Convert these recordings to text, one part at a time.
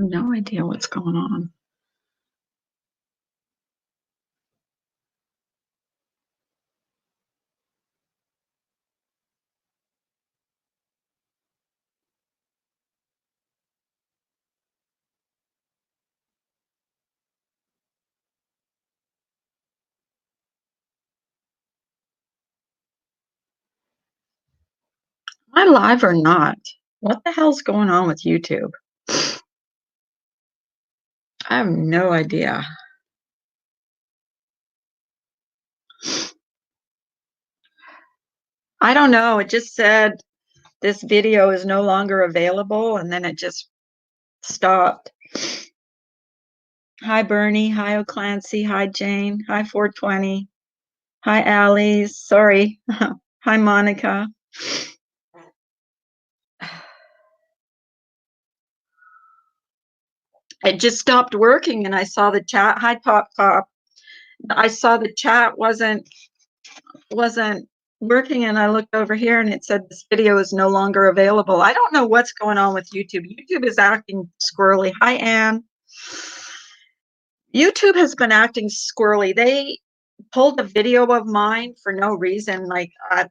No idea what's going on. Am I live or not? What the hell's going on with YouTube? I have no idea. I don't know. It just said this video is no longer available, and then it just stopped. Hi, Bernie. Hi, O'Clancy. Hi, Jane. Hi, 420. Hi, Allie. Sorry. Hi, Monica. It just stopped working, and I saw the chat. Hi, Pop Pop. I saw the chat wasn't working, and I looked over here and it said this video is no longer available. I don't know what's going on with YouTube. YouTube is acting squirrely. Hi, Anne. YouTube has been acting squirrely. They pulled a video of mine for no reason. Like I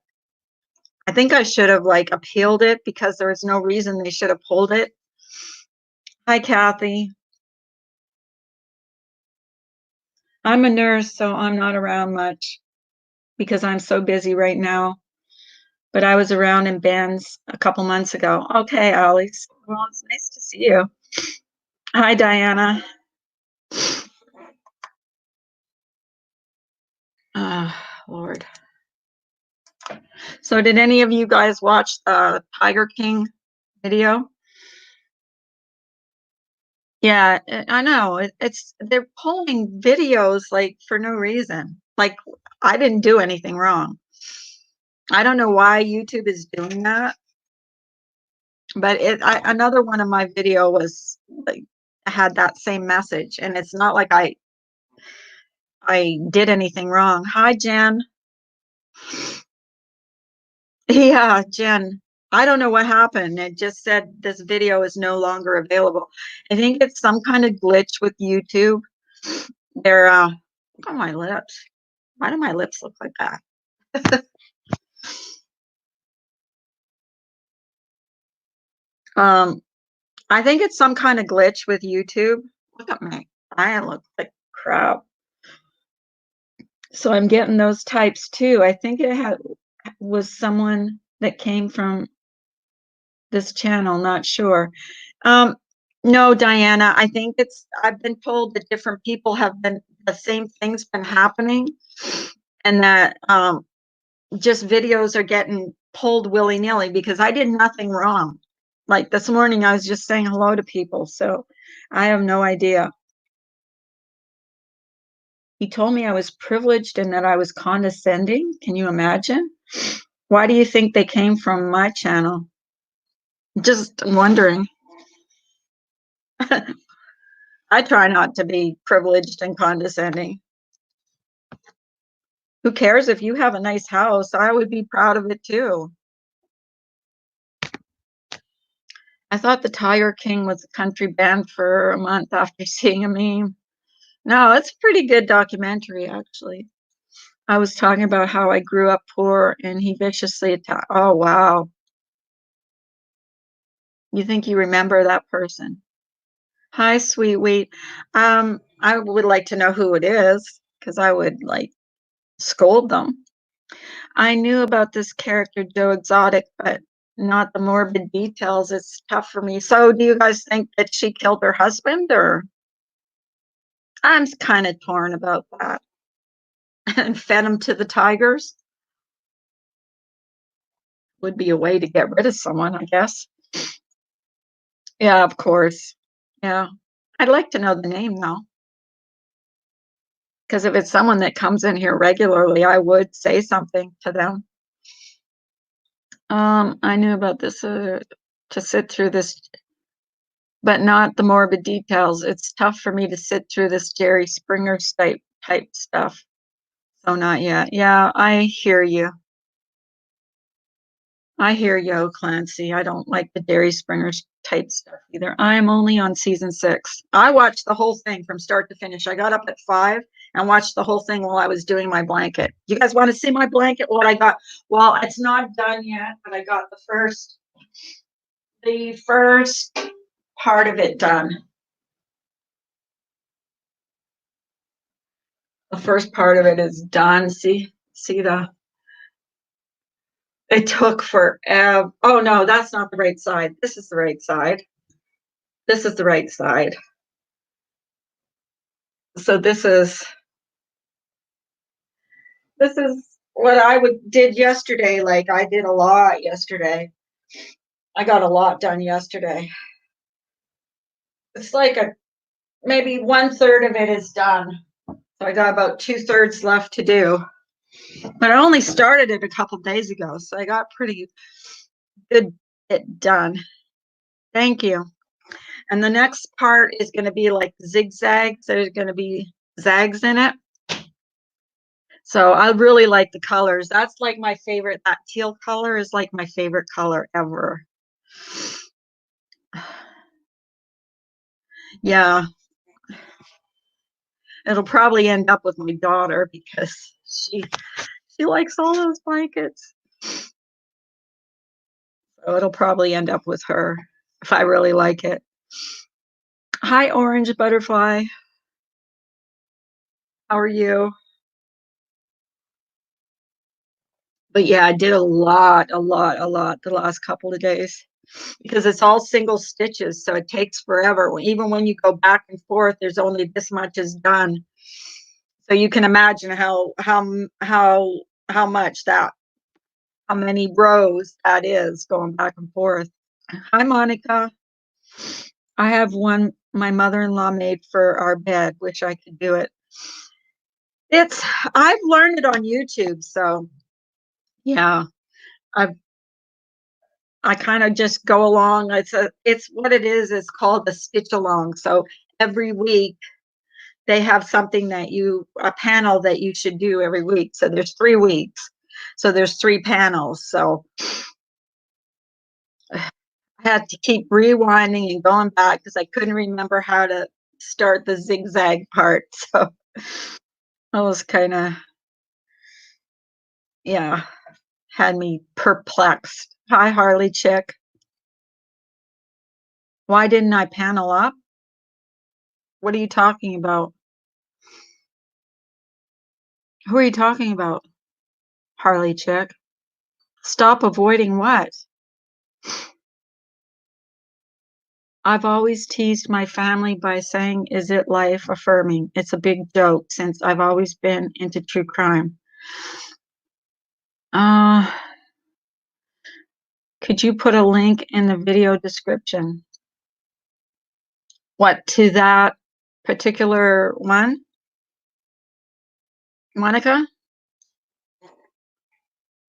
think I should have like appealed it because there was no reason they should have pulled it. Hi, Kathy. I'm a nurse, so I'm not around much because I'm so busy right now. But I was around in Ben's a couple months ago. Okay, Alex. Well, it's nice to see you. Hi, Diana. Lord. So did any of you guys watch the Tiger King video? Yeah, I know. They're pulling videos like for no reason. Like I didn't do anything wrong. I don't know why YouTube is doing that, but another one of my video was like had that same message, and it's not like I did anything wrong. Hi, Jen. Yeah, Jen. I don't know what happened. It just said this video is no longer available. I think it's some kind of glitch with YouTube. They're look at my lips. Why do my lips look like that? Um, I think it's some kind of glitch with YouTube. Look at me. I look like crap. So I'm getting those types too. I think was someone that came from this channel, not sure. No, Diana, I think I've been told that different people have been, the same thing's been happening, and that just videos are getting pulled willy-nilly because I did nothing wrong. Like this morning, I was just saying hello to people, so I have no idea. He told me I was privileged and that I was condescending. Can you imagine? Why do you think they came from my channel? Just wondering. I try not to be privileged and condescending. Who cares if you have a nice house? I would be proud of it too. I thought the Tiger King was a country band for a month after seeing a meme. No, it's a pretty good documentary, actually. I was talking about how I grew up poor and he viciously attacked. Oh, wow. You think you remember that person? Hi, sweet wheat. I would like to know who it is because I would like scold them. I knew about this character, Joe Exotic, but not the morbid details. It's tough for me. So, do you guys think that she killed her husband, or I'm kind of torn about that? And fed him to the tigers would be a way to get rid of someone, I guess. Yeah, of course. Yeah. I'd like to know the name though. Because if it's someone that comes in here regularly, I would say something to them. I knew about this to sit through this, but not the morbid details. It's tough for me to sit through this Jerry Springer type stuff. So not yet. Yeah, I hear you. I hear you, Clancy. I don't like the Jerry Springer type stuff either. I'm only on season 6. I watched the whole thing from start to finish. I got up at 5 and watched the whole thing while I was doing my blanket. You guys want to see my blanket? What I got? Well, it's not done yet, but I got the first part of it done. The first part of it is done. See it took forever. Oh no, that's not the right side. This is the right side. This is the right side. So this is what I did yesterday. Like I did a lot yesterday. I got a lot done yesterday. It's like maybe 1/3 of it is done. So I got about 2/3 left to do. But I only started it a couple days ago, so I got pretty good it done. Thank you. And the next part is going to be like zigzags. There's going to be zags in it. So I really like the colors. That's like my favorite. That teal color is like my favorite color ever. Yeah. It'll probably end up with my daughter because she likes all those blankets. So it'll probably end up with her if I really like it. Hi, Orange Butterfly. How are you? But yeah, I did a lot the last couple of days because it's all single stitches, so it takes forever. Even when you go back and forth, there's only this much is done. So you can imagine how many rows that is going back and forth. Hi, Monica. I have one my mother-in-law made for our bed. Wish I could do it. I've learned it on YouTube, so yeah. I kind of just go along. It's what it is. It's called a stitch along. So every week they have something a panel that you should do every week. So there's 3 weeks. So there's 3 panels. So I had to keep rewinding and going back because I couldn't remember how to start the zigzag part. So I was kind of, yeah, had me perplexed. Hi, Harley Chick. Why didn't I panel up? What are you talking about? Who are you talking about, Harley Chick? Stop avoiding what? I've always teased my family by saying, is it life affirming? It's a big joke since I've always been into true crime. Uh, could you put a link in the video description? What, to that particular one? Monica?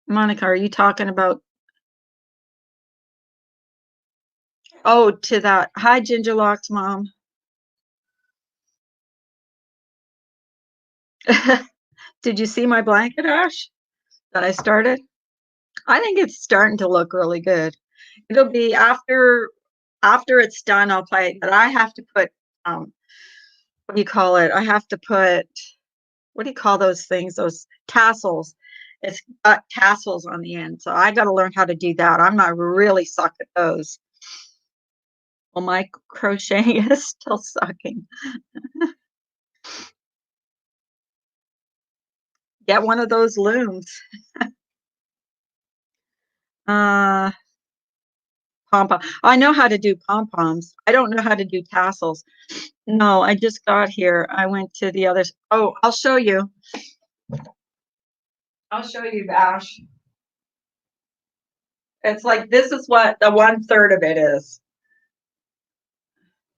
Monica, are you talking about? Oh, to that. Hi, Gingerlock's mom. Did you see my blanket, Ash, that I started? I think it's starting to look really good. It'll be after it's done, I'll play it. But I have to put what do you call it? I have to put what do you call those things? Those tassels. It's got tassels on the end. So I gotta learn how to do that. I'm not really suck at those. Well, my crocheting is still sucking. Get one of those looms. Uh pom-pom. I know how to do pom-poms. I don't know how to do tassels. No, I just got here. I went to the other. Oh, I'll show you. I'll show you, Bash. It's like this is what the 1/3 of it is.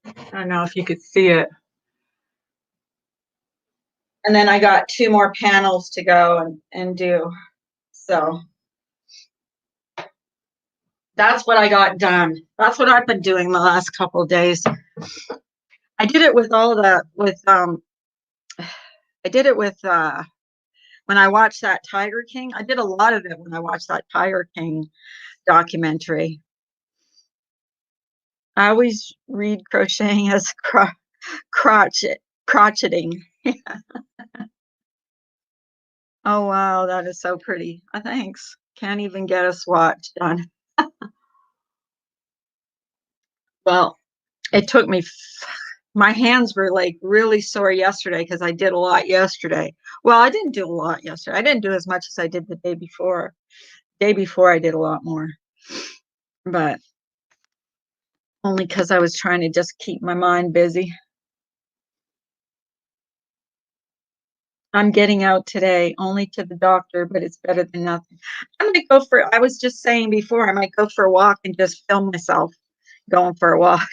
I don't know if you could see it. And then I got 2 more panels to go and do. So that's what I got done. That's what I've been doing the last couple of days. I did it with all the I did it with when I watched that Tiger King. I did a lot of it when I watched that Tiger King documentary. I always read crocheting as crocheting. Oh, wow, that is so pretty. Thanks. Can't even get a swatch done. Well, it took me my hands were, like, really sore yesterday because I did a lot yesterday. Well, I didn't do a lot yesterday. I didn't do as much as I did the day before. Day before, I did a lot more, but only because I was trying to just keep my mind busy. I'm getting out today, only to the doctor, but it's better than nothing. I was just saying before, I might go for a walk and just film myself going for a walk.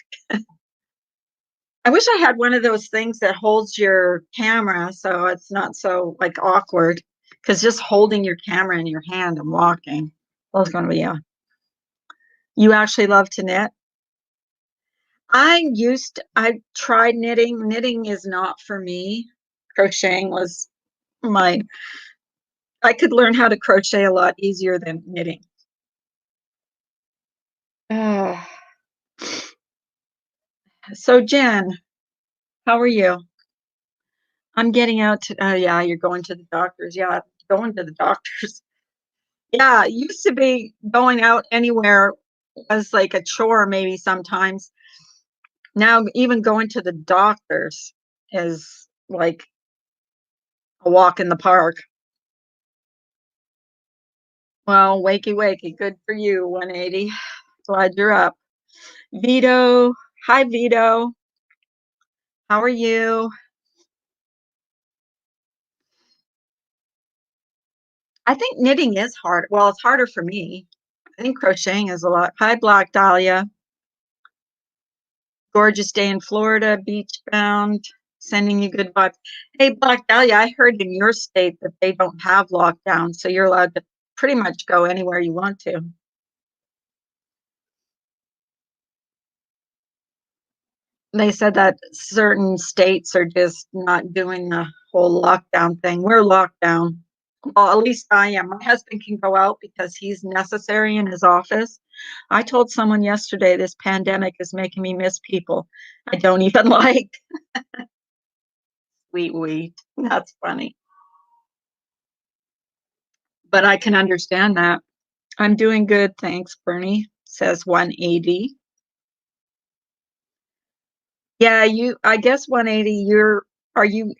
I wish I had one of those things that holds your camera so it's not so, like, awkward. Because just holding your camera in your hand and walking, that's gonna be yeah. You actually love to knit? I tried knitting. Knitting is not for me. Crocheting was my I could learn how to crochet a lot easier than knitting. Ah, so Jen, how are you? I'm getting out to yeah, you're going to the doctors. Yeah, going to the doctors. Yeah, it used to be going out anywhere was like a chore maybe sometimes. Now even going to the doctors is like a walk in the park. Well, wakey wakey, good for you, 180. Glad you're up. Vito, hi Vito. How are you? I think knitting is hard. Well, it's harder for me. I think crocheting is a lot. Hi, Black Dahlia. Gorgeous day in Florida, beach bound, sending you good vibes. Hey, Black Dahlia, I heard in your state that they don't have lockdown, so you're allowed to pretty much go anywhere you want to. They said that certain states are just not doing the whole lockdown thing. We're locked down. Well, at least I am. My husband can go out because he's necessary in his office. I told someone yesterday this pandemic is making me miss people I don't even like. Sweet wheat. That's funny. But I can understand that. I'm doing good, thanks, Bernie, says 180. Yeah, I guess 180,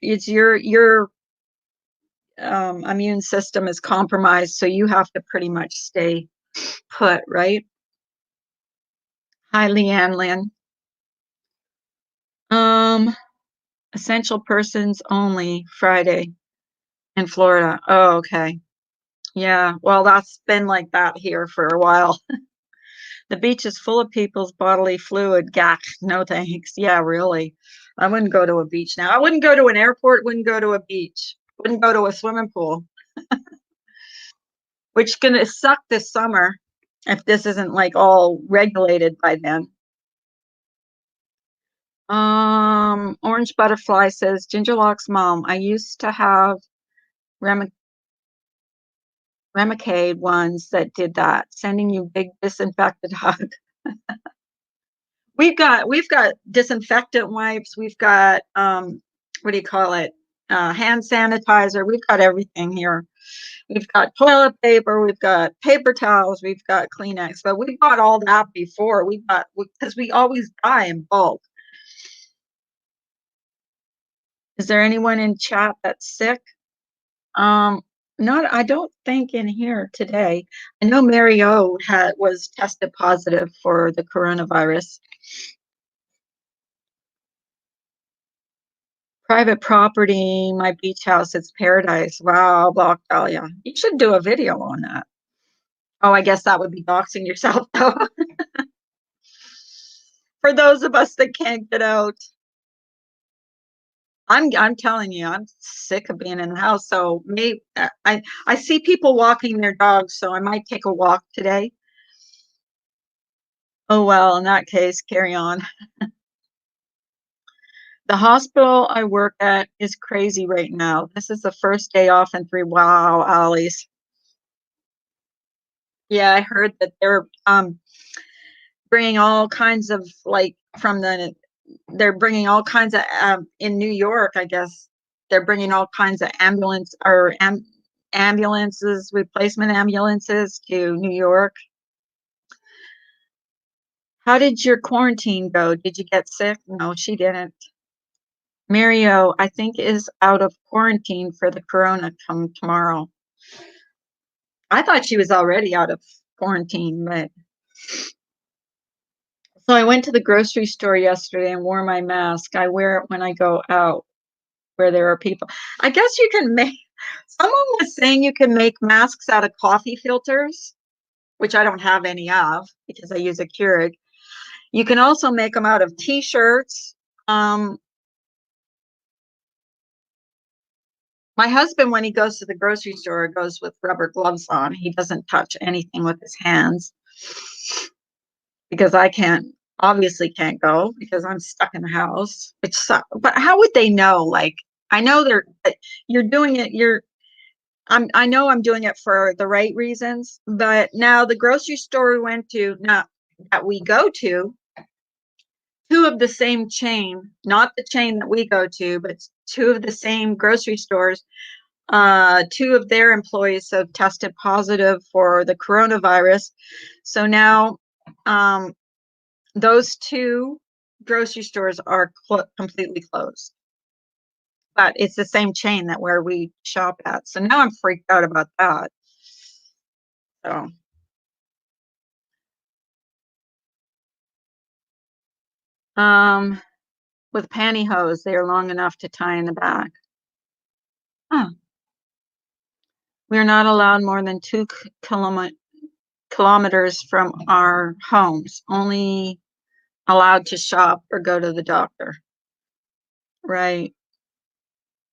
it's your immune system is compromised, so you have to pretty much stay put, right? Hi, Leanne Lynn. Um, essential persons only Friday in Florida. Oh, okay. Yeah, well, that's been like that here for a while. The beach is full of people's bodily fluid. Gah, no thanks. Yeah, really. I wouldn't go to a beach now. I wouldn't go to an airport, wouldn't go to a beach, wouldn't go to a swimming pool, which is gonna suck this summer if this isn't like all regulated by then. Orange Butterfly says, Gingerlock's mom, I used to have Rem Remicade ones that did that, sending you big disinfected hug. We've got disinfectant wipes. We've got what do you call it? Hand sanitizer. We've got everything here. We've got toilet paper. We've got paper towels. We've got Kleenex. But we bought all that before. We bought because we always buy in bulk. Is there anyone in chat that's sick? Um, not. I don't think in here today. I know Mary O was tested positive for the coronavirus. Private property, my beach house, it's paradise. Wow, Block Dahlia. You should do a video on that. Oh, I guess that would be doxing yourself though. For those of us that can't get out. I'm telling you, I'm sick of being in the house. So maybe I see people walking their dogs, so I might take a walk today. Oh well, in that case, carry on. The hospital I work at is crazy right now. This is the first day off in 3. Wow, Alice. Yeah, I heard that bringing all kinds of like from the they're bringing all kinds of in New York, I guess they're bringing all kinds of ambulances, replacement ambulances to New York. How did your quarantine go? Did you get sick? No, she didn't. Mario, I think, is out of quarantine for the corona come tomorrow. I thought she was already out of quarantine, but so I went to the grocery store yesterday and wore my mask. I wear it when I go out where there are people. I guess you can make, someone was saying you can make masks out of coffee filters, which I don't have any of because I use a Keurig. You can also make them out of t-shirts. My husband, when he goes to the grocery store, goes with rubber gloves on. He doesn't touch anything with his hands because I can't, obviously can't go because I'm stuck in the house. But how would they know? Like, I know you're doing it, I know I'm doing it for the right reasons, but now the grocery store we went to, not that we go to, two of the same chain, not the chain that we go to, but two of the same grocery stores, two of their employees have tested positive for the coronavirus. So now those two grocery stores are completely closed. But it's the same chain that where we shop at. So now I'm freaked out about that. So um with pantyhose, they are long enough to tie in the back. Huh. We are not allowed more than 2 kilometers from our homes, only allowed to shop or go to the doctor. Right.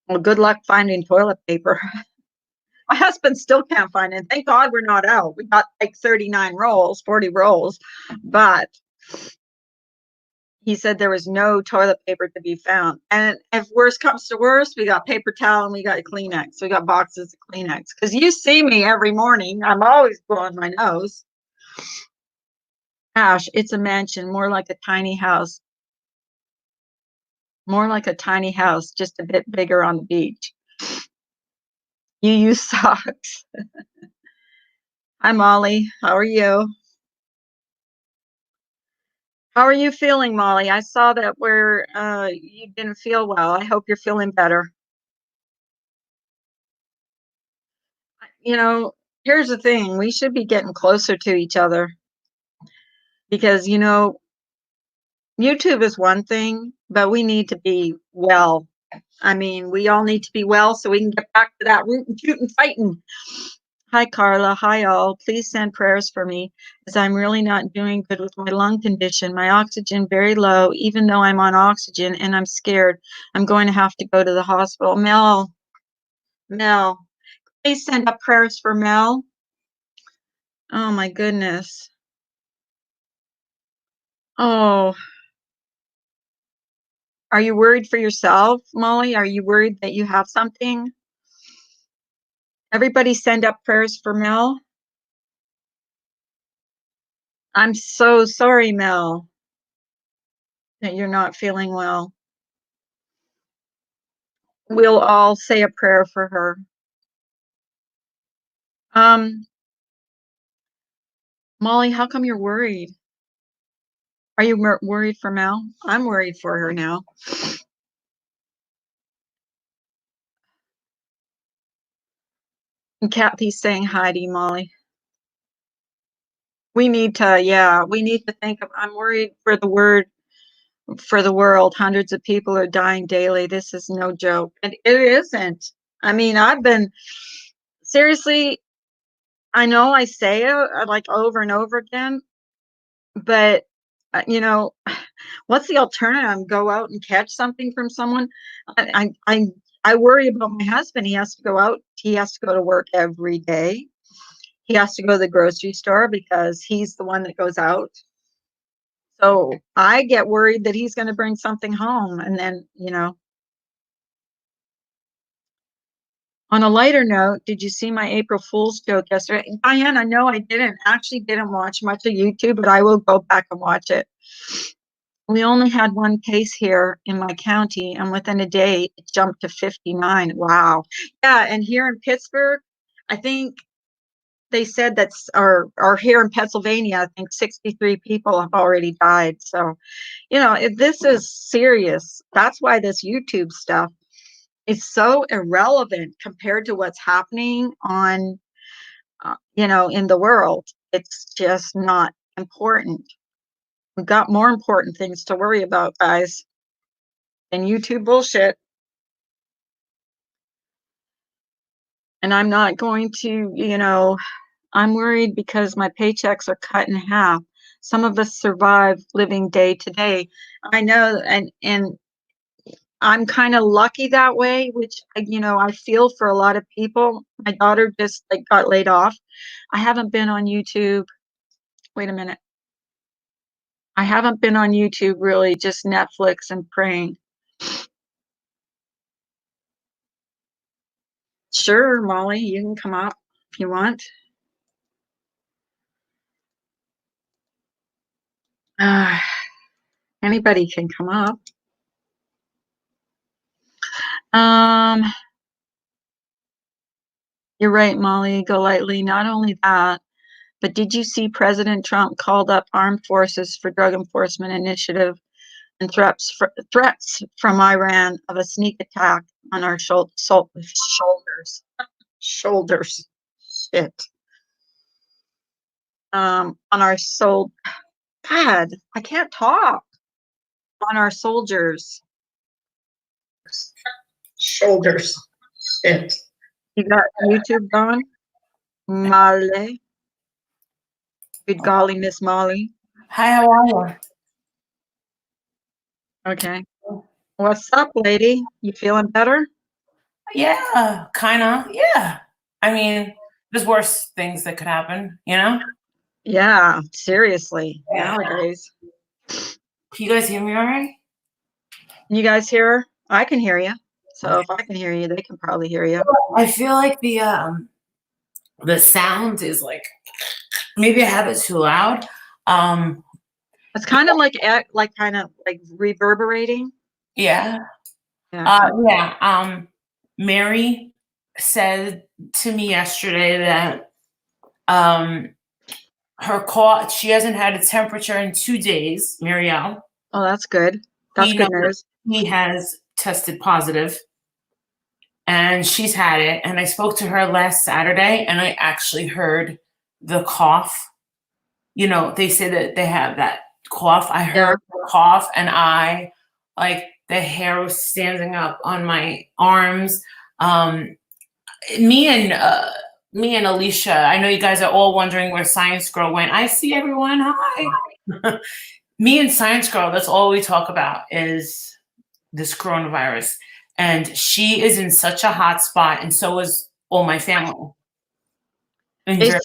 Well, good luck finding toilet paper. My husband still can't find it. Thank God we're not out. We got like 39 rolls, 40 rolls, but he said there was no toilet paper to be found. And if worse comes to worse, we got paper towel and we got Kleenex. We got boxes of Kleenex. Because you see me every morning. I'm always blowing my nose. Ash, it's a mansion, more like a tiny house. More like a tiny house, just a bit bigger on the beach. You use socks. Hi, Molly. How are you? How are you feeling, Molly? I saw that where you didn't feel well. I hope you're feeling better. You know, here's the thing. We should be getting closer to each other because, YouTube is one thing, but we need to be well. I mean, we all need to be well so we can get back to that rootin' tootin' fighting. Hi, Carla. Hi, all. Please send prayers for me as I'm really not doing good with my lung condition. My oxygen very low, even though I'm on oxygen, and I'm scared. I'm going to have to go to the hospital. Mel, please send up prayers for Mel. Oh, my goodness. Oh, are you worried for yourself, Molly? Are you worried that you have something? Everybody send up prayers for Mel. I'm so sorry, Mel, that you're not feeling well. We'll all say a prayer for her. Um, Molly, how come you're worried? Are you worried for Mel? I'm worried for her now. And Kathy's saying hi to you, Molly. We need to think of, I'm worried for the world. Hundreds of people are dying daily. This is no joke. And it isn't. I mean, seriously, I know I say it like over and over again, but what's the alternative? Go out and catch something from someone? I worry about my husband. He has to go out. He has to go to work every day. He has to go to the grocery store because he's the one that goes out. So I get worried that he's going to bring something home, and then On a lighter note, did you see my April Fool's joke yesterday? Diana, no, I didn't watch much of YouTube, but I will go back and watch it. We only had one case here in my county, and within a day, it jumped to 59. Wow. Yeah, and here in Pittsburgh, I think they said or here in Pennsylvania, I think 63 people have already died. So, this is serious. That's why this YouTube stuff is so irrelevant compared to what's happening on, in the world. It's just not important. We've got more important things to worry about, guys, than YouTube bullshit. And I'm not going to, I'm worried because my paychecks are cut in half. Some of us survive living day to day. I know, and I'm kind of lucky that way, which I feel for a lot of people. My daughter just like got laid off. I haven't been on YouTube. Wait a minute. I haven't been on YouTube really, just Netflix and praying. Sure, Molly, you can come up if you want. Anybody can come up. You're right, Molly, go lightly. Not only that, but did you see President Trump called up armed forces for drug enforcement initiative and threats from Iran of a sneak attack on our shoulders. Shoulders. Shit. On our soul. God, I can't talk. On our soldiers. Shoulders. Shit. You got YouTube going? Molly. Good golly, Miss Molly. Hi, how are you? Okay. What's up, lady? You feeling better? Yeah, kind of. Yeah. I mean, there's worse things that could happen, Yeah, seriously. Yeah. Nowadays. Can you guys hear me all right? You guys hear her? I can hear you. So if I can hear you, they can probably hear you. I feel like the sound is like, maybe I have it too loud. It's kind of like reverberating. Yeah. Yeah. Yeah. Mary said to me yesterday that her cough, she hasn't had a temperature in 2 days, Marielle. Oh, that's good. That's good news. He has tested positive and she's had it. And I spoke to her last Saturday and I actually heard the cough. They say that they have that cough. I heard the cough and the hair was standing up on my arms. Me and Alicia, I know you guys are all wondering where Science Girl went. I see everyone. Hi. Me and Science Girl, that's all we talk about is this coronavirus. And she is in such a hot spot, and so is all my family. Is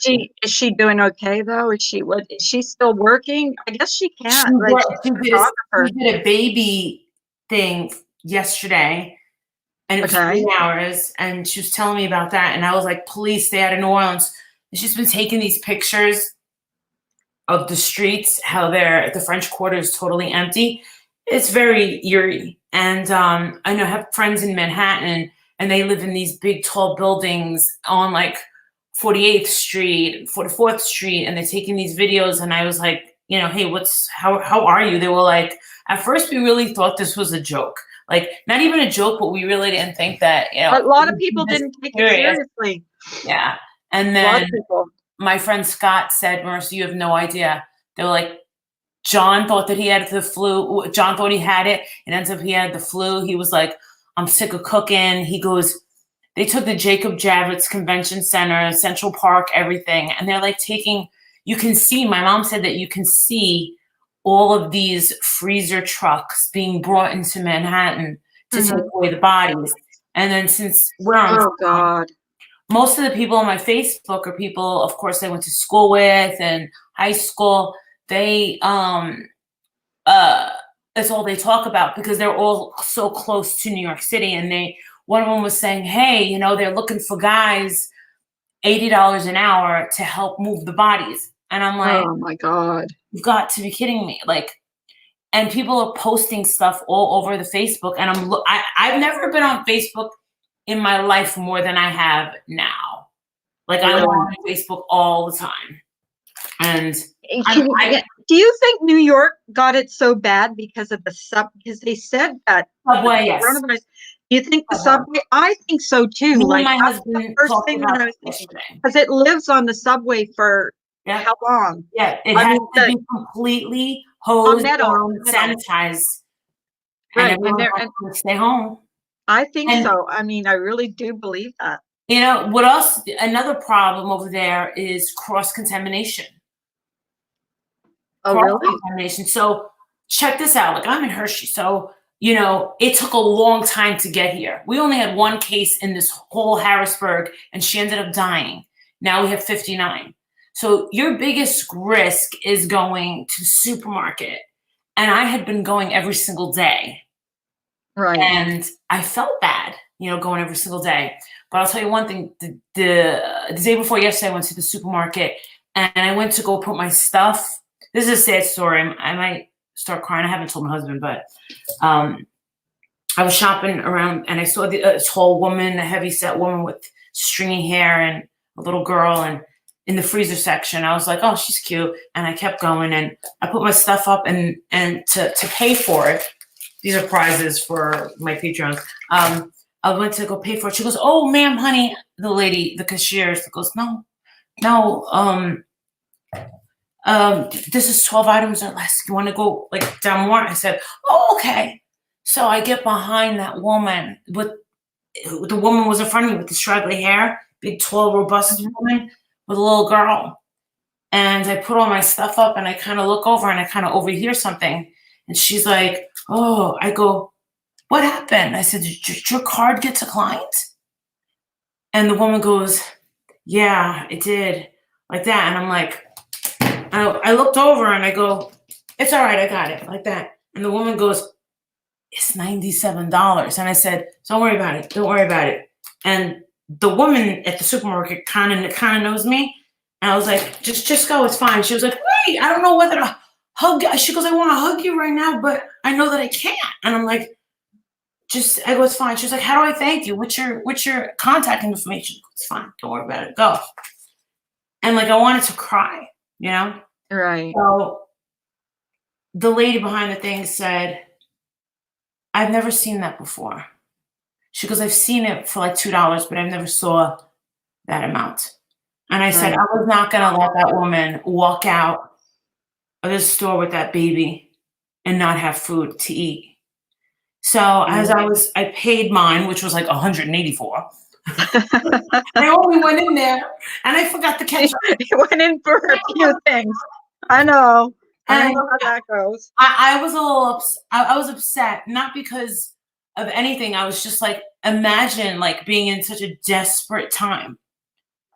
she doing okay though? Is she still working? I guess she can. She did a baby thing yesterday. And it was 3 hours, and she was telling me about that. And I was like, please stay out of New Orleans. And she's been taking these pictures of the streets, how the French Quarter is totally empty. It's very eerie. And I have friends in Manhattan, and they live in these big, tall buildings on 48th Street, 44th Street, and they're taking these videos. And I was like, hey, how are you? They were like, at first we really thought this was a joke. Not even a joke, but we really didn't think that, a lot of people didn't take it seriously. Yeah. And then my friend Scott said, Marissa, you have no idea. They were like, John thought that he had the flu. John thought he had it. It ends up he had the flu. He was like, I'm sick of cooking. He goes, they took the Jacob Javits Convention Center, Central Park, everything. And they're you can see, my mom said that you can see all of these freezer trucks being brought into Manhattan to take away the bodies. And then since we're on most of the people on my Facebook are people, of course, I went to school with and high school. They that's all they talk about because they're all so close to New York City, and they one of them was saying, hey, you know, they're looking for guys $80 an hour to help move the bodies. And I'm like, Oh my God. you've got to be kidding me. Like, and people are posting stuff all over the Facebook. And I've never been on Facebook in my life more than I have now. Like, I'm on Facebook all the time. And do you think New York got it so bad because of because they said that subway, yes. coronavirus? Do you think the subway? I think so too. Me like and my that's husband the first talked thing about that I was this thinking, yesterday. because it lives on the subway for how long? Yeah, it has to be completely hosed down, sanitized, right, and everyone has to stay home. I think so. I mean, I really do believe that. You know what else? Another problem over there is cross-contamination. Oh, really? Cross-contamination. So check this out. Like, I'm in Hershey, so you know it took a long time to get here. We only had one case in this whole Harrisburg, and she ended up dying. Now we have 59. So your biggest risk is going to the supermarket, and I had been going every single day. Right. And I felt bad, you know, going every single day. But I'll tell you one thing, the day before yesterday, I went to the supermarket and I went to go put my stuff. This is a sad story. I might start crying. I haven't told my husband, but I was shopping around and I saw a tall woman, a heavy-set woman with stringy hair and a little girl, and in the freezer section. I was like, oh, she's cute. And I kept going and I put my stuff up and to pay for it. These are prizes for my Patreon. I went to go pay for it. She goes, oh, ma'am, honey, the lady, the cashier goes, no, this is 12 items or less. You want to go like down more? I said, oh, okay. So I get behind that woman the woman was in front of me with the straggly hair, big, tall, robust woman with a little girl. And I put all my stuff up and I kind of look over and I kind of overhear something. And she's like, oh, I go, what happened? I said, did your card get declined? And the woman goes, yeah, it did. Like that. And I'm like, I looked over and I go, it's all right, I got it. Like that. And the woman goes, it's $97. And I said, don't worry about it. Don't worry about it. And the woman at the supermarket kind of knows me. And I was like, just go. It's fine. She was like, wait, I don't know whether to hug. She goes, I want to hug you right now, but I know that I can't. And I'm like, I go, it's fine. She was like, how do I thank you? What's your contact information? It's fine. Don't worry about it. Go. And like, I wanted to cry, you know? Right. So the lady behind the thing said, I've never seen that before. She goes, I've seen it for like $2, but I've never saw that amount. And I said, I was not going to let that woman walk out of this store with that baby and not have food to eat. So as I paid mine, which was like $184. I only went in there and I forgot the ketchup. You went in for a few things. I know. I know how that goes. I was a little upset. I was upset, not because of anything. I was just like, imagine like being in such a desperate time.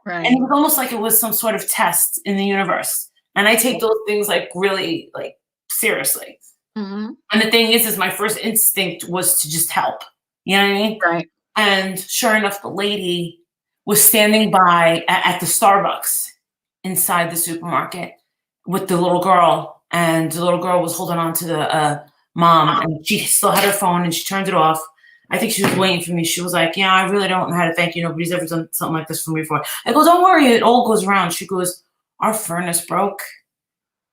Right. And it was almost like it was some sort of test in the universe. And I take those things like really like seriously. Mm-hmm. And the thing is my first instinct was to just help. You know what I mean? Right. And sure enough, the lady was standing by at the Starbucks inside the supermarket with the little girl. And the little girl was holding on to the mom, and she still had her phone and she turned it off. I think she was waiting for me. She was like, yeah, I really don't know how to thank you. Nobody's ever done something like this for me before. I go, don't worry, it all goes around. She goes, our furnace broke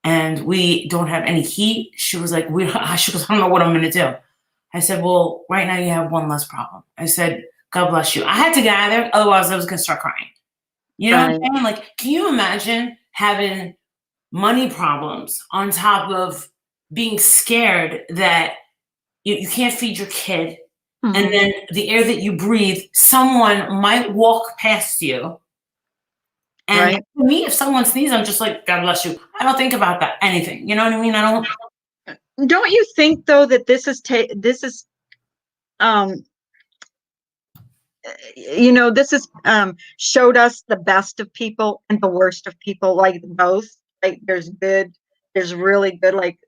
and we don't have any heat. She was like, she goes, I don't know what I'm going to do. I said, well, right now you have one less problem. I said, God bless you. I had to get out of there. Otherwise I was going to start crying. You know what I'm saying? Like, can you imagine having money problems on top of being scared that you can't feed your kid? Mm-hmm. And then the air that you breathe, someone might walk past you. And to me, if someone sneezes, I'm just like, God bless you. I don't think about that, anything. You know what I mean? Don't you think though that this is showed us the best of people and the worst of people, like both. Like there's really good, like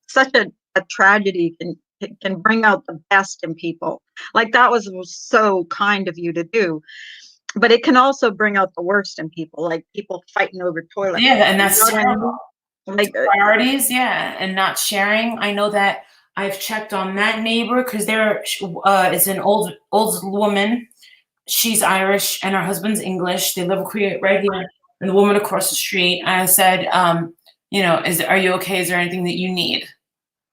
such a tragedy can it can bring out the best in people. Like that was so kind of you to do. But it can also bring out the worst in people, like people fighting over toilet Yeah, paper. and You that's know what I terrible. mean? Like, Priorities, yeah, and not sharing. I know that I've checked on that neighbor because there is an old woman. She's Irish and her husband's English. They live right here. And the woman across the street, I said, you know, are you okay? Is there anything that you need?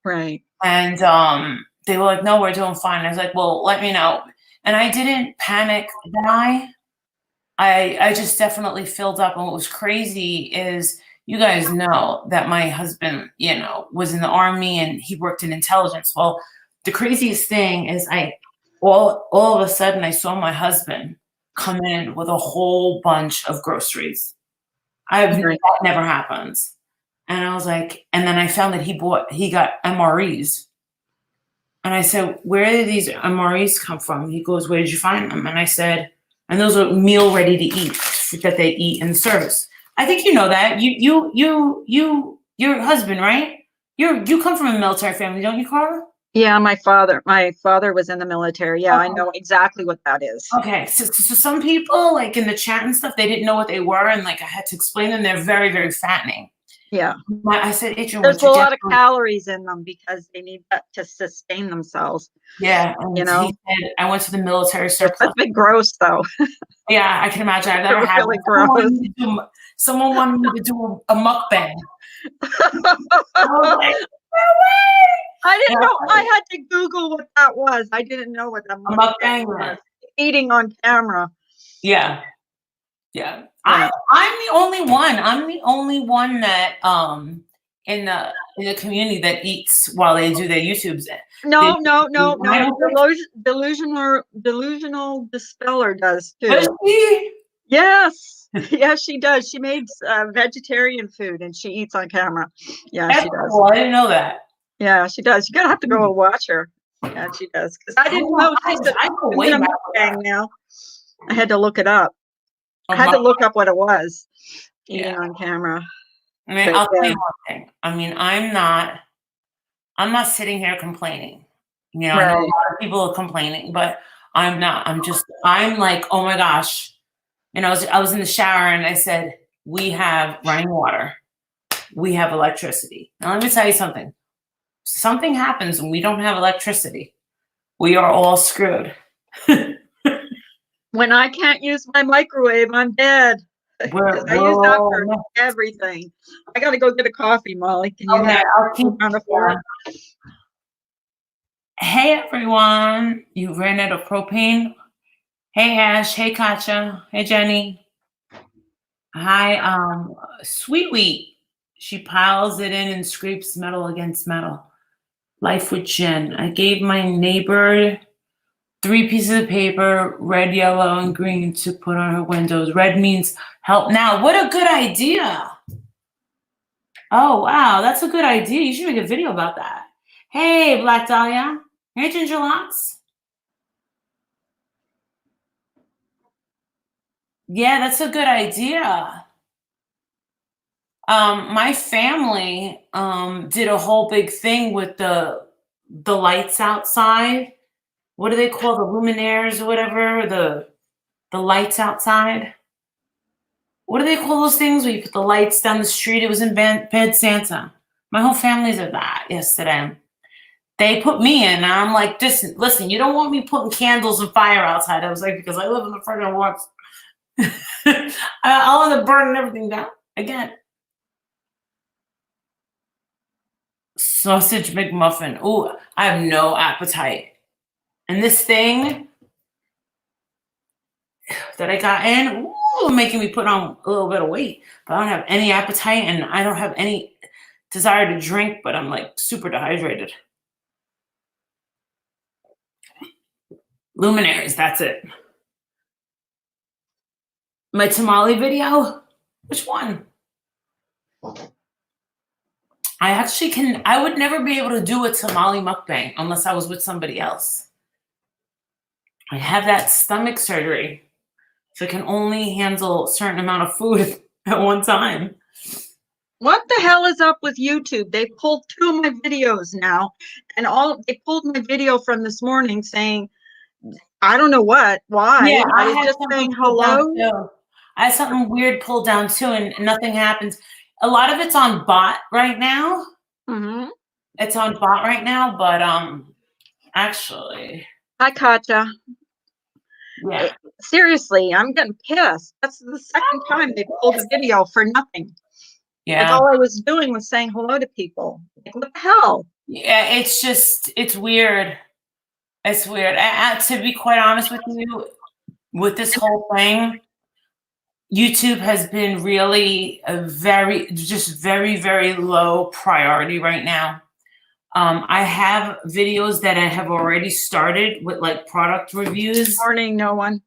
right. And they were like, no, we're doing fine. I was like, well, let me know. And I didn't panic buy. I just definitely filled up. And what was crazy is you guys know that my husband, you know, was in the army and he worked in intelligence. Well, the craziest thing is all of a sudden I saw my husband come in with a whole bunch of groceries. Right. That never happens. And I was like, and then I found that he got MREs. And I said, where did these MREs come from? He goes, where did you find them? And I said, and those are meal ready to eat that they eat in the service. I think you know that. Your husband, right? You come from a military family, don't you, Carla? Yeah, my father was in the military. Yeah, I know exactly what that is. Okay, so some people, like in the chat and stuff, they didn't know what they were, and like I had to explain them. They're very, very fattening. Yeah. I said, Adrian, There's a lot of calories in them because they need that to sustain themselves. Yeah, and you know, he said, I went to the military surplus. It's a bit gross, though. Yeah, I can imagine. I've never had really gross. Someone wanted me to do a mukbang. I was like, no way! I didn't know. I had to Google what that was. I didn't know what a mukbang was. Eating on camera. Yeah. Yeah. I'm the only one. I'm the only one that in the community that eats while they do their YouTubes. No. Delusional Dispeller does too. Does she? Yes. Yes, she does. She made vegetarian food and she eats on camera. Yeah, she does. Cool. I didn't know that. Yeah, she does. You're gonna have to go and watch her. Yeah, she does. Because I didn't know she's a mukbang now. I had to look it up. I had to look up what it was. Eating on camera. I mean, I'll tell you one thing. I mean, I'm not sitting here complaining. You know, I know a lot of people are complaining, but I'm not. I'm like, oh my gosh. And I was in the shower and I said, we have running water. We have electricity. Now let me tell you something. Something happens when we don't have electricity. We are all screwed. When I can't use my microwave, I'm dead. I use that for everything. I got to go get a coffee, Molly. Can you I'll keep on the floor. Hey, everyone. You ran out of propane? Hey, Ash. Hey, Katja. Hey, Jenny. Hi, Sweet Wheat. She piles it in and scrapes metal against metal. Life with Jen. I gave my neighbor 3 pieces of paper, red, yellow, and green, to put on her windows. Red means help now. What a good idea. Oh, wow. That's a good idea. You should make a video about that. Hey, Black Dahlia. Hey, Ginger Lots. Yeah, that's a good idea. My family did a whole big thing with the lights outside. What do they call the luminaires or whatever? The lights outside. What do they call those things where you put the lights down the street? It was in Bed Santa. My whole family did that yesterday. They put me in, and I'm like, listen, you don't want me putting candles and fire outside. I was like, because I live in the freaking woods. I'll end up burning everything down again. Sausage McMuffin. Ooh, I have no appetite. And this thing that I got in, making me put on a little bit of weight. But I don't have any appetite and I don't have any desire to drink, but I'm like super dehydrated. Luminaries, that's it. My tamale video? Which one? I would never be able to do a tamale mukbang unless I was with somebody else. I have that stomach surgery, so I can only handle a certain amount of food at one time. What the hell is up with YouTube? They pulled 2 of my videos now, and they pulled my video from this morning saying, I don't know why. Yeah, I I was had just something saying pulled down hello. too. I had something weird pulled down too, and nothing happens. A lot of it's on bot right now. Hmm. It's on bot right now, but actually, Hi, Katja. yeah, Seriously, I'm getting pissed. That's the second time they pulled a video for nothing. Like yeah, all I was doing was saying hello to people. Like, what the hell? yeah. It's weird. It's weird. To be quite honest with you, with this whole thing, YouTube has been really very, very low priority right now. I have videos that I have already started with like product reviews, Morning, no one.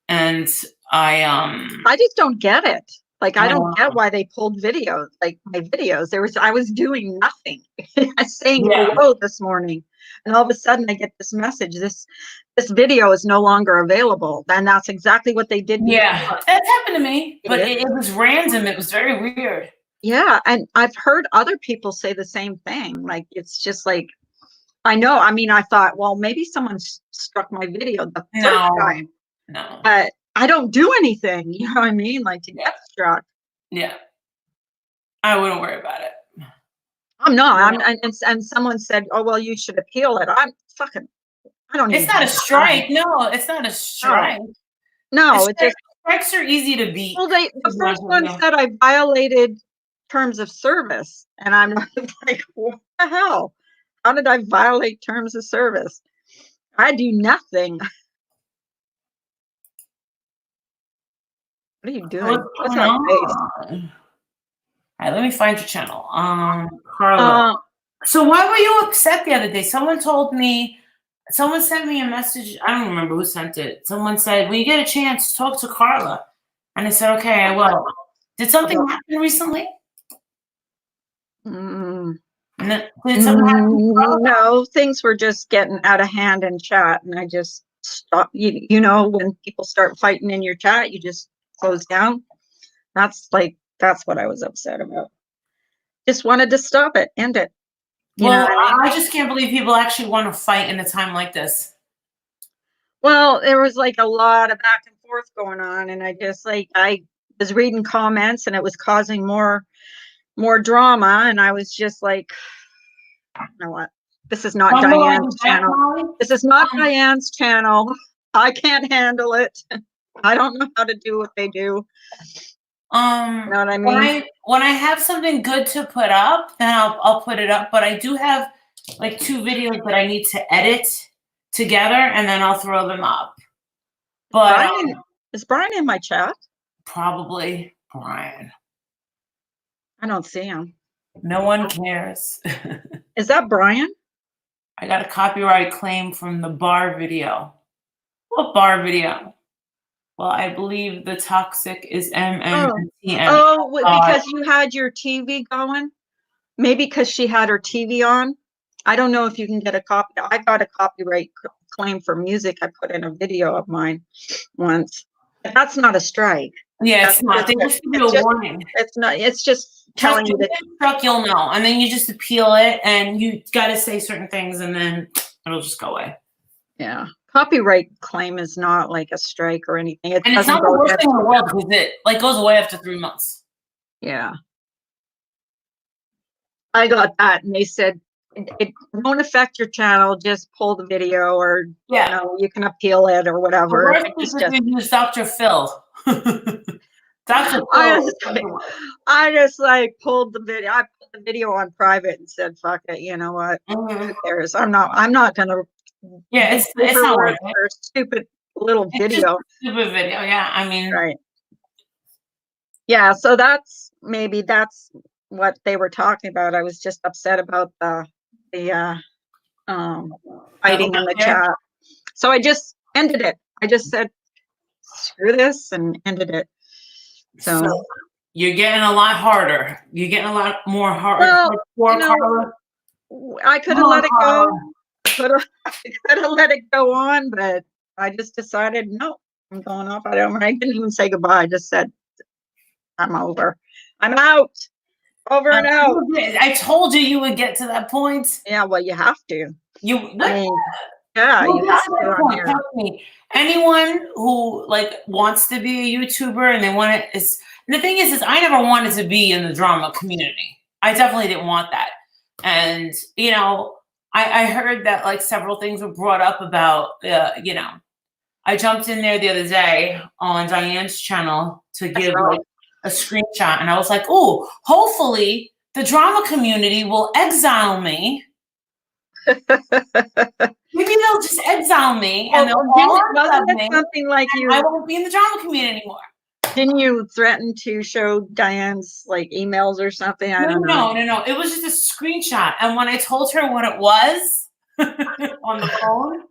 and I just don't get it. Like, I don't get uh, why they pulled videos, like my videos. I was doing nothing. I was saying yeah, hello this morning, and all of a sudden I get this message. This video is no longer available. And that's exactly what they did yeah, before. that's happened to me, but It it was random. It was very weird. Yeah, and I've heard other people say the same thing. Like it's just like I know. I mean, I thought, well, maybe someone struck my video the first No, time, no, but I don't do anything. You know what I mean? Like to yeah, get struck. yeah. I wouldn't worry about it. I'm not. Yeah. And someone said, oh well, you should appeal it. I'm fucking. I don't It's even not have a time. strike. No, it's not a No, strike. A no. It strike just strikes are easy to beat. well, the Is my first one video. said I violated terms of service, and I'm like, what the hell? How did I violate terms of service? I do nothing. What are you What's doing? What's going that face? on? All right, let me find your channel. Carla. Uh, So why were you upset the other day? Someone sent me a message. I don't remember who sent it. Someone said, when you get a chance, talk to Carla. And I said, okay, I will. Did something about, happen recently? mm, Did something happen with Carla? no, things were just getting out of hand in chat, and I just stopped. You know, when people start fighting in your chat, you just close down. That's what I was upset about. Just wanted to stop it, end it. You know Well, what I mean? I just can't believe people actually want to fight in a time like this. Well, there was like a lot of back and forth going on, and I was reading comments, and it was causing more drama, and I was just like, you know what? This is not One more like Diane's that, channel. Molly. This is not Diane's channel. I can't handle it. I don't know how to do what they do. You know what I When mean? I have something good to put up, then I'll put it up. But I do have like 2 videos that I need to edit together, and then I'll throw them up. But Is Brian in my chat? probably Brian. I don't see him. No one cares. Is that Brian? I got a copyright claim from the bar video. What bar video? Well, I believe the toxic is Oh, MMTM. because you had your TV going? Maybe because she had her TV on. I don't know if you can get a copy. I got a copyright claim for music. I put in a video of mine once. But that's not a strike. Yeah, That's it's not. They just give you a warning. It's not. It's just Trust telling me, you that. if it's struck, you'll know. And then you just appeal it, and you got to say certain things, and then it'll just go away. Yeah, copyright claim is not like a strike or anything. It And it's doesn't not the go worst ahead. thing in the world because it like goes away after 3 months. Yeah, I got that, and they said it won't affect your channel. Just pull the video, or Yeah. you can appeal it or The whatever. worst is if you use Dr. Phil. Dr. I Phil. I just like pulled the video. I put the video on private and said, "Fuck it." You know what? Who cares? I'm not gonna Yeah, give it's her not words worth it. for a stupid little It's just video. a stupid video. Yeah, I mean, Right. Yeah, so maybe that's what they were talking about. I was just upset about the um fighting in the okay. chat. So I just ended it. I just said screw this and ended it. So You're getting a lot harder. You're getting a lot more hard. well, Carla. I could Come have on, let it Carla. go. I could have let it go on, but I just decided no, I'm going off. I didn't even say goodbye. I just said I'm over. I'm out. Over and out. I told you would get to that point. Yeah, well, you have to. You I mean, yeah, you have to on here. Trust me. Anyone who like wants to be a YouTuber and they want it is the thing is I never wanted to be in the drama community. I definitely didn't want that. And you know, I heard that like several things were brought up about you know, I jumped in there the other day on Diane's channel to give like a screenshot, and I was like, "Oh, hopefully the drama community will exile me." Maybe they'll just exile me, and they'll wasn't it something like you? I won't be in the drama community anymore. Didn't you threaten to show Diane's like emails or something? I don't know. No. It was just a screenshot, and when I told her what it was on the phone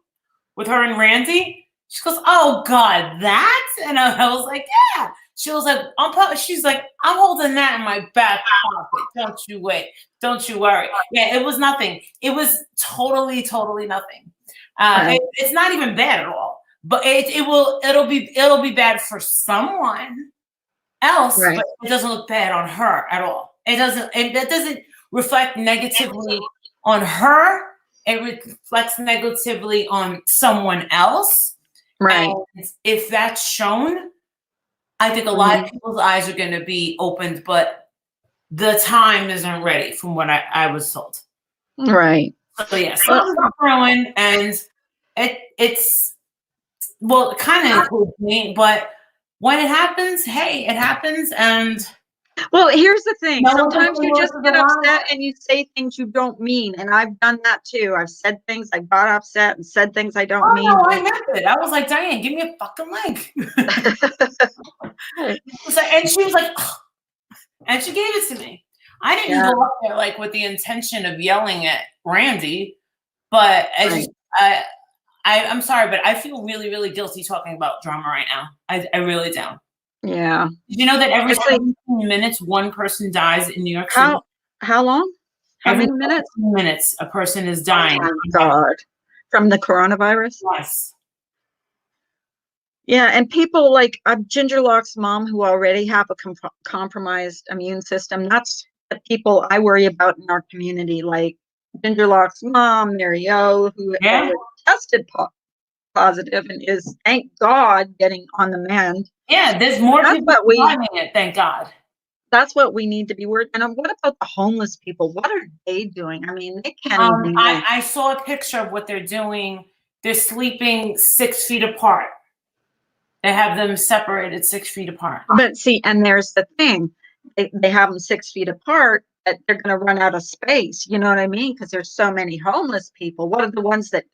with her and Randy, she goes, "Oh God, that?" And I was like, "Yeah." She was like, she's like, "I'm holding that in my back pocket. Don't you wait. Don't you worry." Yeah, it was nothing. It was totally nothing. It's not even bad at all. But it'll be bad for someone else, but it doesn't look bad on her at all. That doesn't reflect negatively on her. It reflects negatively on someone else. Right. And if that's shown, I think a lot of people's eyes are going to be opened, but the time isn't ready from what I was told. Right. So yeah, something's growing, and it's well, it kind of includes me, but when it happens, hey, it happens. And well, here's the thing. Sometimes you just get upset and you say things you don't mean. And I've done that too. I've said things, I got upset and said things I don't mean. No, I meant it. I was like, "Diane, give me a fucking link." And she was like, "Ugh." And she gave it to me. I didn't go up there like with the intention of yelling at Randy, but I'm sorry, but I feel really guilty talking about drama right now. I really do. Yeah. Did you know that every 17 minutes one person dies in New York City? How long? How many minutes? 17 minutes a person is dying. Oh my God. From the coronavirus? Yes. Yeah, and people like Ginger Lock's mom who already have a compromised immune system. That's the people I worry about in our community, like Ginger Lock's mom, Mary O, who tested positive and is, thank God, getting on the mend. Yeah, there's more people surviving it, thank God. That's what we need to be worried. And what about the homeless people? What are they doing? I mean, they can't even. I saw a picture of what they're doing. They're sleeping 6 feet apart. They have them separated 6 feet apart. But see, and there's the thing. They have them 6 feet apart, that they're going to run out of space. You know what I mean? Because there's so many homeless people. What are the ones that,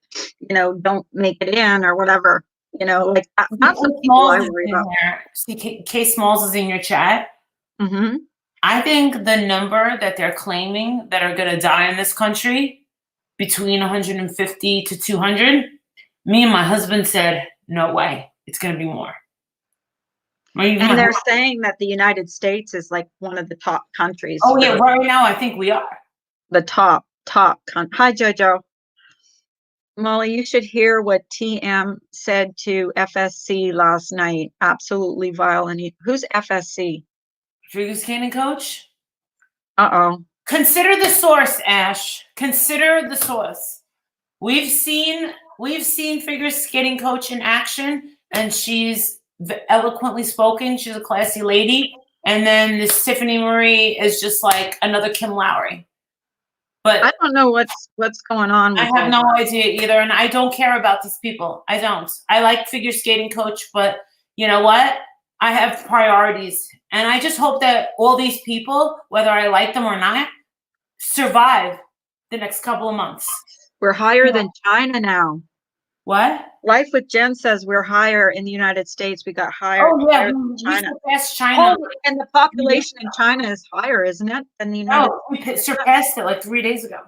don't make it in or whatever? Like that's the people I worry about. See, K Smalls is in your chat. Mm-hmm. I think the number that they're claiming that are going to die in this country, between 150 to 200, me and my husband said, no way. It's going to be more. And they're saying that the United States is like one of the top countries. Oh, yeah. Right now, I think we are. The top country. Hi, JoJo. Molly, you should hear what TM said to FSC last night. Absolutely vile. And who's FSC? Figure skating coach? Uh-oh. Consider the source, Ash. Consider the source. We've seen figure skating coach in action, and she's eloquently spoken. She's a classy lady. And then this Tiffany Marie is just like another Kim Lowry. But I don't know what's going on. I have no idea either, and I don't care about these people. I don't. I like figure skating coach, but you know what? I have priorities, and I just hope that all these people, whether I like them or not, survive the next couple of months. We're higher than China now. What? Life with Jen says we're higher in the United States. We got higher. Oh yeah, China. We surpassed China. Oh, and the population in China is higher, isn't it, than the United States? We surpassed it like 3 days ago.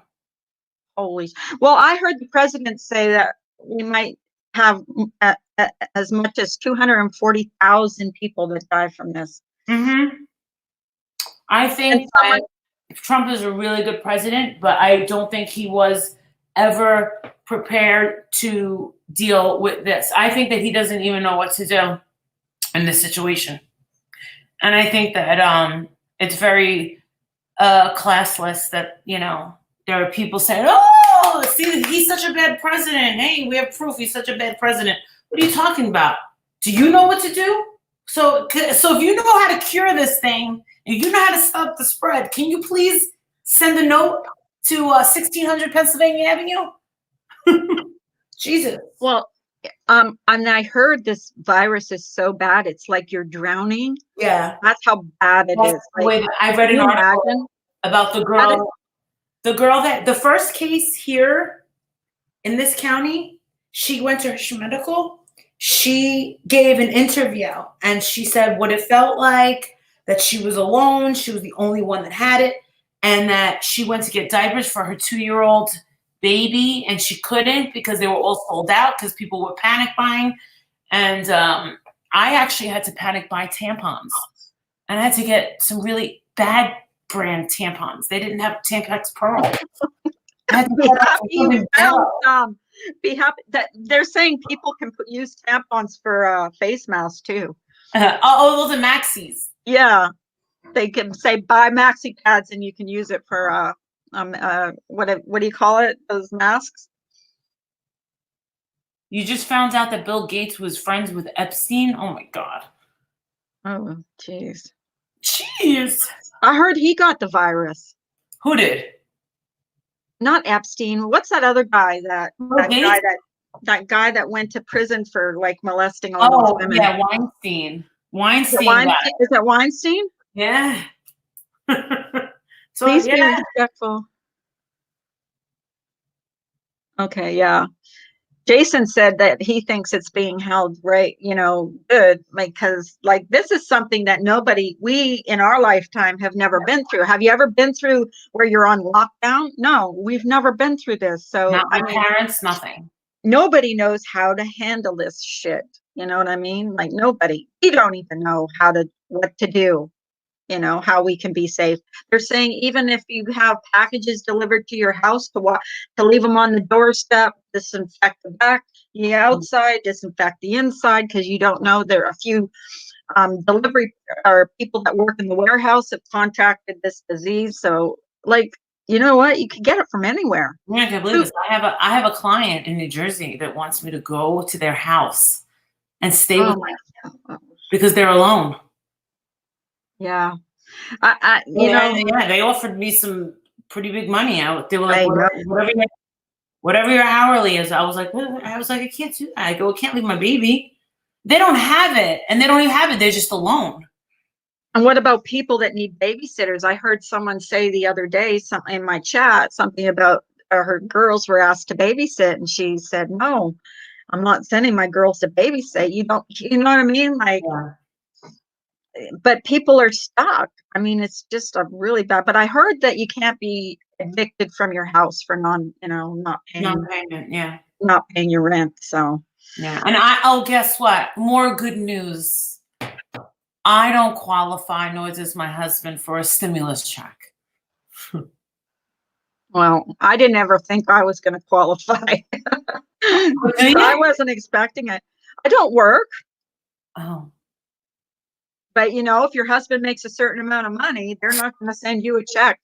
Holy! Well, I heard the president say that we might have as much as 240,000 people that die from this. Mm-hmm. I think that Trump is a really good president, but I don't think he was ever prepared to deal with this. I think that he doesn't even know what to do in this situation. And I think that it's very class list that, you know, there are people saying, oh, see, he's such a bad president. Hey, we have proof he's such a bad president. What are you talking about? Do you know what to do? So if you know how to cure this thing, and you know how to stop the spread, can you please send a note to 1600 Pennsylvania Avenue? Jesus. Well, and I heard this virus is so bad, it's like you're drowning. Yeah. That's how bad it is. Like, I read an article about the girl that the first case here in this county, she went to her medical. She gave an interview and she said what it felt like, that she was alone. She was the only one that had it, and that she went to get diapers for her 2-year-old baby and she couldn't because they were all sold out because people were panic buying. And I actually had to panic buy tampons, and I had to get some really bad brand tampons. They didn't have Tampax Pearl. I had to be happy you found some. Be happy that they're saying people can use tampons for face masks too. Those are maxis. Yeah, they can say buy maxi pads and you can use it for what do you call it? Those masks. You just found out that Bill Gates was friends with Epstein. Oh my God. Oh, jeez. Jeez. I heard he got the virus. Who did? Not Epstein. What's that other guy that guy that went to prison for like molesting all those women? Yeah, Weinstein. Is that Weinstein? Yeah. So please be respectful. Okay, yeah. Jason said that he thinks it's being held right, you know, good, because like this is something that we in our lifetime have never been through. Have you ever been through where you're on lockdown? No, we've never been through this. So not my parents, nothing. Nobody knows how to handle this shit. You know what I mean? Like nobody. We don't even know what to do. You know, how we can be safe. They're saying even if you have packages delivered to your house to leave them on the doorstep, disinfect the back, the outside, disinfect the inside, because you don't know. There are a few delivery or people that work in the warehouse have contracted this disease. So like, you know what? You can get it from anywhere. Yeah, I can't believe this. I have a client in New Jersey that wants me to go to their house and stay with them because they're alone. Yeah. They offered me some pretty big money out. They were like, whatever your hourly is. I was like, I can't do that. I go, I can't leave my baby. They don't have it, and they don't even have it. They're just alone. And what about people that need babysitters? I heard someone say the other day, something in my chat, something about her girls were asked to babysit, and she said, "No, I'm not sending my girls to babysit. You know what I mean? Like." Yeah. But people are stuck. I mean, it's just a really bad. But I heard that you can't be evicted from your house for not paying. Yeah, not paying your rent. So yeah, and guess what? More good news. I don't qualify, nor does my husband, for a stimulus check. Well, I didn't ever think I was going to qualify. I wasn't expecting it. I don't work. Oh. But, you know, if your husband makes a certain amount of money, they're not going to send you a check.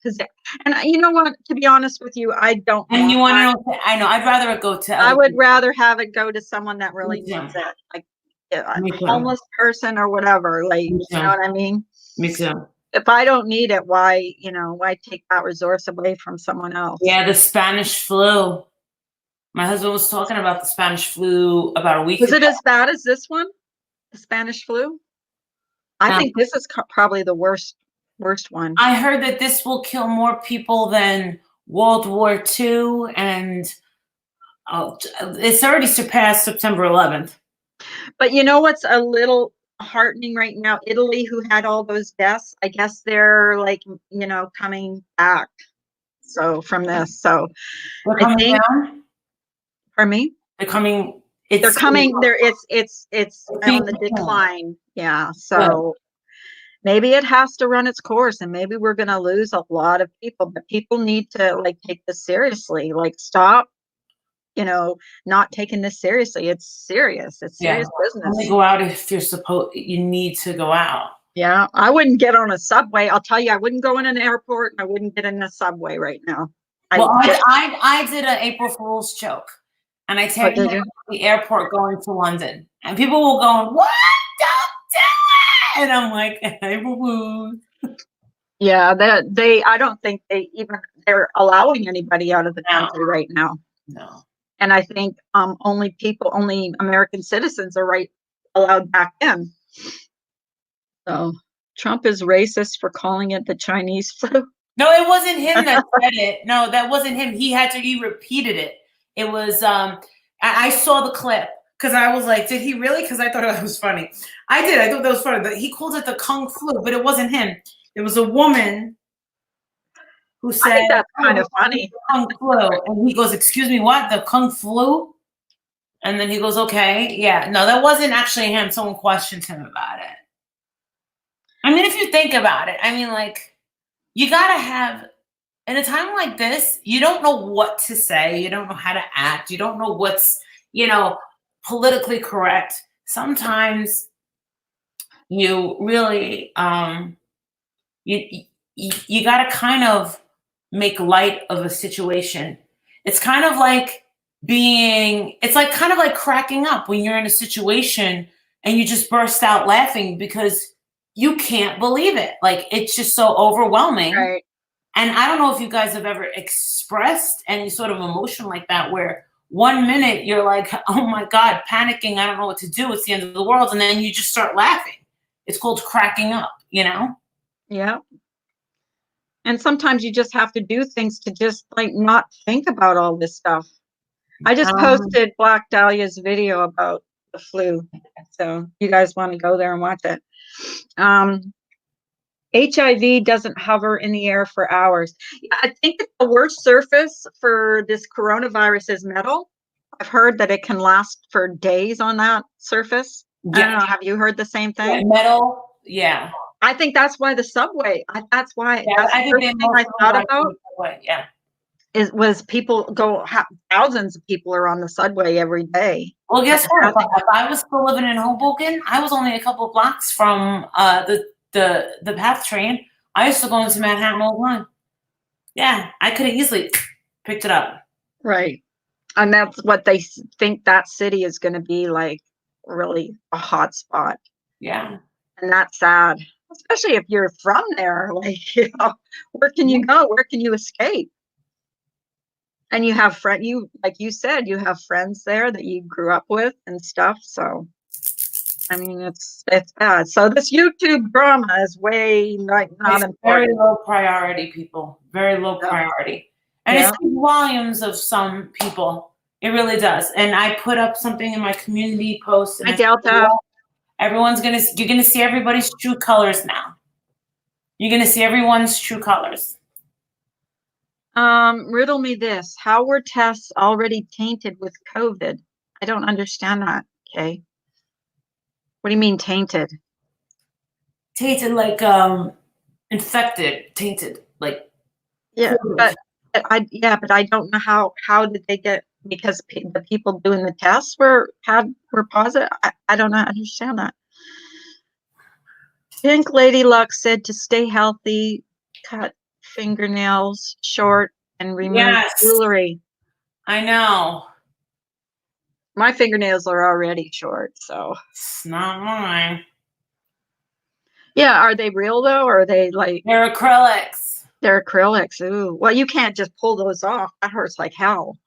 And you know what? To be honest with you, I don't. And you want to know? I know. I'd rather it go to. I would rather have it go to someone that really needs it, like a homeless person or whatever. Like, you know what I mean? Me too. If I don't need it, why take that resource away from someone else? Yeah, the Spanish flu. My husband was talking about the Spanish flu about a week ago. Is it as bad as this one? The Spanish flu? I think this is probably the worst one. I heard that this will kill more people than World War II, and it's already surpassed September 11th. But you know what's a little heartening right now? Italy, who had all those deaths, I guess they're like, coming back. So from this, so they're coming down. Pardon me? They're coming. They're coming. It's on the decline. Yeah. So maybe it has to run its course, and maybe we're going to lose a lot of people. But people need to take this seriously. Stop. Not taking this seriously. It's serious. It's serious business. Only go out if you're you need to go out. Yeah, I wouldn't get on a subway. I'll tell you, I wouldn't go in an airport. I wouldn't get in a subway right now. Well, I just, I did an April Fool's joke, and I what tagged did myself you? at the airport going to London, and people were going, "What? Don't do it!" And I'm like, "April Fool's." Yeah, I don't think they're allowing anybody out of the No, country right now. no. And I think only American citizens are allowed back in. So Trump is racist for calling it the Chinese flu. No, it wasn't him that said it. No, that wasn't him. He repeated it. It was, I saw the clip because I was like, did he really? Because I thought that was funny. I did. I thought that was funny. But he called it the Kung Flu, but it wasn't him. It was a woman who I said, think that's kind "Oh, of funny. Kung Flu." And he goes, "Excuse me, what? The Kung Flu?" And then he goes, "Okay. Yeah. No, that wasn't actually him. Someone questioned him about it." I mean, if you think about it, I mean, like, you got to have, in a time like this, you don't know what to say. You don't know how to act. You don't know what's, politically correct. Sometimes you really, you, you got to kind of make light of a situation. It's kind of like it's like kind of like cracking up when you're in a situation and you just burst out laughing because you can't believe it. Like, it's just so overwhelming. Right. And I don't know if you guys have ever expressed any sort of emotion like that, where 1 minute you're like, oh my God, panicking, I don't know what to do, it's the end of the world. And then you just start laughing. It's called cracking up, you know? Yeah. And sometimes you just have to do things to just like not think about all this stuff. I just Um, posted Black Dahlia's video about the flu. So you guys want to go there and watch it. HIV doesn't hover in the air for hours. I think that the worst surface for this coronavirus is metal. I've heard that it can last for days on that surface. I don't yeah, know. Have you heard the same yeah, thing? metal, yeah. I think that's why the subway. Yeah, That's the I think first they thing I mostly thought like about. it that way, yeah. Was people thousands of people are on the subway every day. Well, I guess just what? had If I was still living in Hoboken, I was only a couple of blocks from the PATH train. I used to go into Manhattan all the time. Yeah, I could have easily picked it up. right, and that's what they think that city is going to be like, really a hot spot, Yeah. and that's sad, especially if you're from there. Like, where can you Yeah. go? Where can you escape? And you have like you said, you have friends there that you grew up with and stuff. So I mean, it's bad. So this YouTube drama is way like not It's very important. low priority, people. Very low Yeah. priority. And it Yeah. speaks volumes of some people. It really does. And I put up something in my community post and Hi, I said, Delta. well, you're gonna see everybody's true colors now. You're gonna see everyone's true colors. Riddle me this. How were tests already tainted with COVID? I don't understand that. Okay. What do you mean tainted? Tainted like infected, tainted, like Yeah, COVID. but I don't know how did they get, because the people doing the tests were positive. I don't understand that. Pink Lady Luck said to stay healthy, cut fingernails short and remove Yes, jewelry. I know. My fingernails are already short, so. It's not mine. Yeah, are they real though, or are they like They're acrylics. they're acrylics? Ooh, well, you can't just pull those off. That hurts like hell.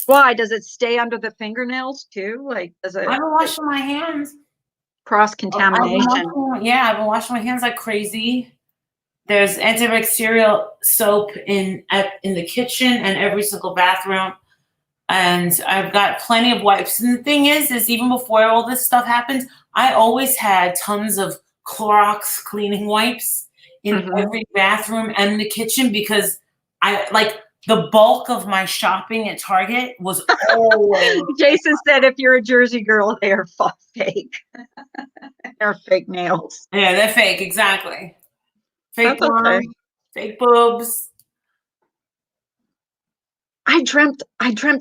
Why? Does it stay under the fingernails too? Like, does it I've been washing my hands. cross contamination? I've been washing my hands like crazy. There's antibacterial soap in the kitchen and every single bathroom, and I've got plenty of wipes. And the thing is even before all this stuff happens, I always had tons of Clorox cleaning wipes in every bathroom and the kitchen because I like the bulk of my shopping at Target was always. Jason said, if you're a Jersey girl, they are fake. They're fake nails. Yeah, they're fake, exactly. Fake That's okay. mom, fake boobs. I dreamt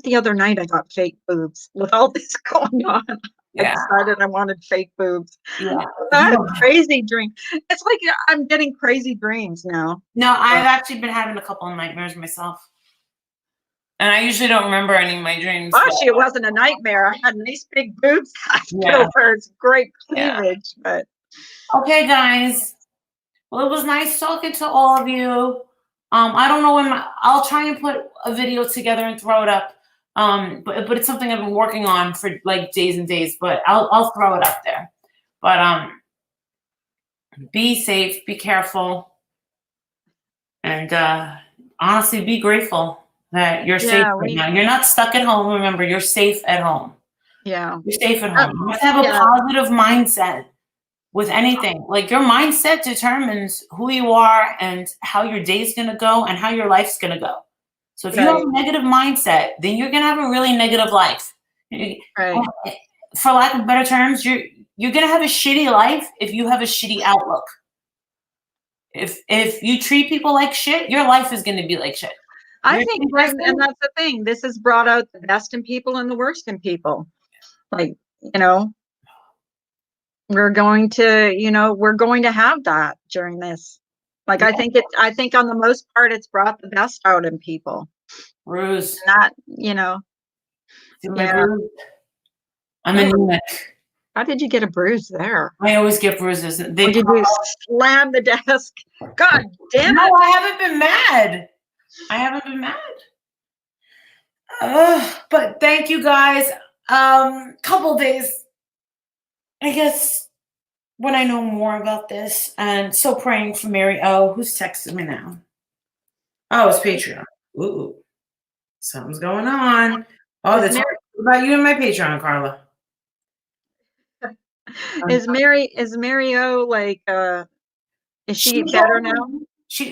the other night I got fake boobs with all this going on. I Yeah. decided I wanted fake boobs. Yeah. I had crazy dreams. It's like I'm getting crazy dreams now. No, I've actually been having a couple of nightmares myself. And I usually don't remember any of my dreams. Actually, it wasn't a nightmare. I had nice big boobs. I Yeah. still wears great Yeah. cleavage, but Okay, guys. Well, it was nice talking to all of you. I don't know when I'll try and put a video together and throw it up. But it's something I've been working on for like days and days, but I'll throw it up there. But be safe, be careful, and honestly be grateful that you're safe right now. You're not stuck at home. Remember, you're safe at home. Yeah. You're safe at home. You have to have a positive mindset with anything. Like your mindset determines who you are and how your day's going to go and how your life's going to go. So if you have a negative mindset, then you're going to have a really negative life. Right. For lack of better terms, you're going to have a shitty life if you have a shitty outlook. If you treat people like shit, your life is going to be like shit. I think, and that's the thing. This has brought out the best in people and the worst in people. Like, we're going to have that during this. Like, I think on the most part, it's brought the best out in people. Bruise. Not, I'm anemic. How did you get a bruise there? I always get bruises. Did you slam the desk? God damn it. No, I haven't been mad. But thank you guys. Couple days, I guess, when I know more about this. And so praying for Mary O, who's texting me now. Oh, it's Patreon. Ooh, something's going on. Oh, that's about you and my Patreon, Carla. Is Mary O like is she better now?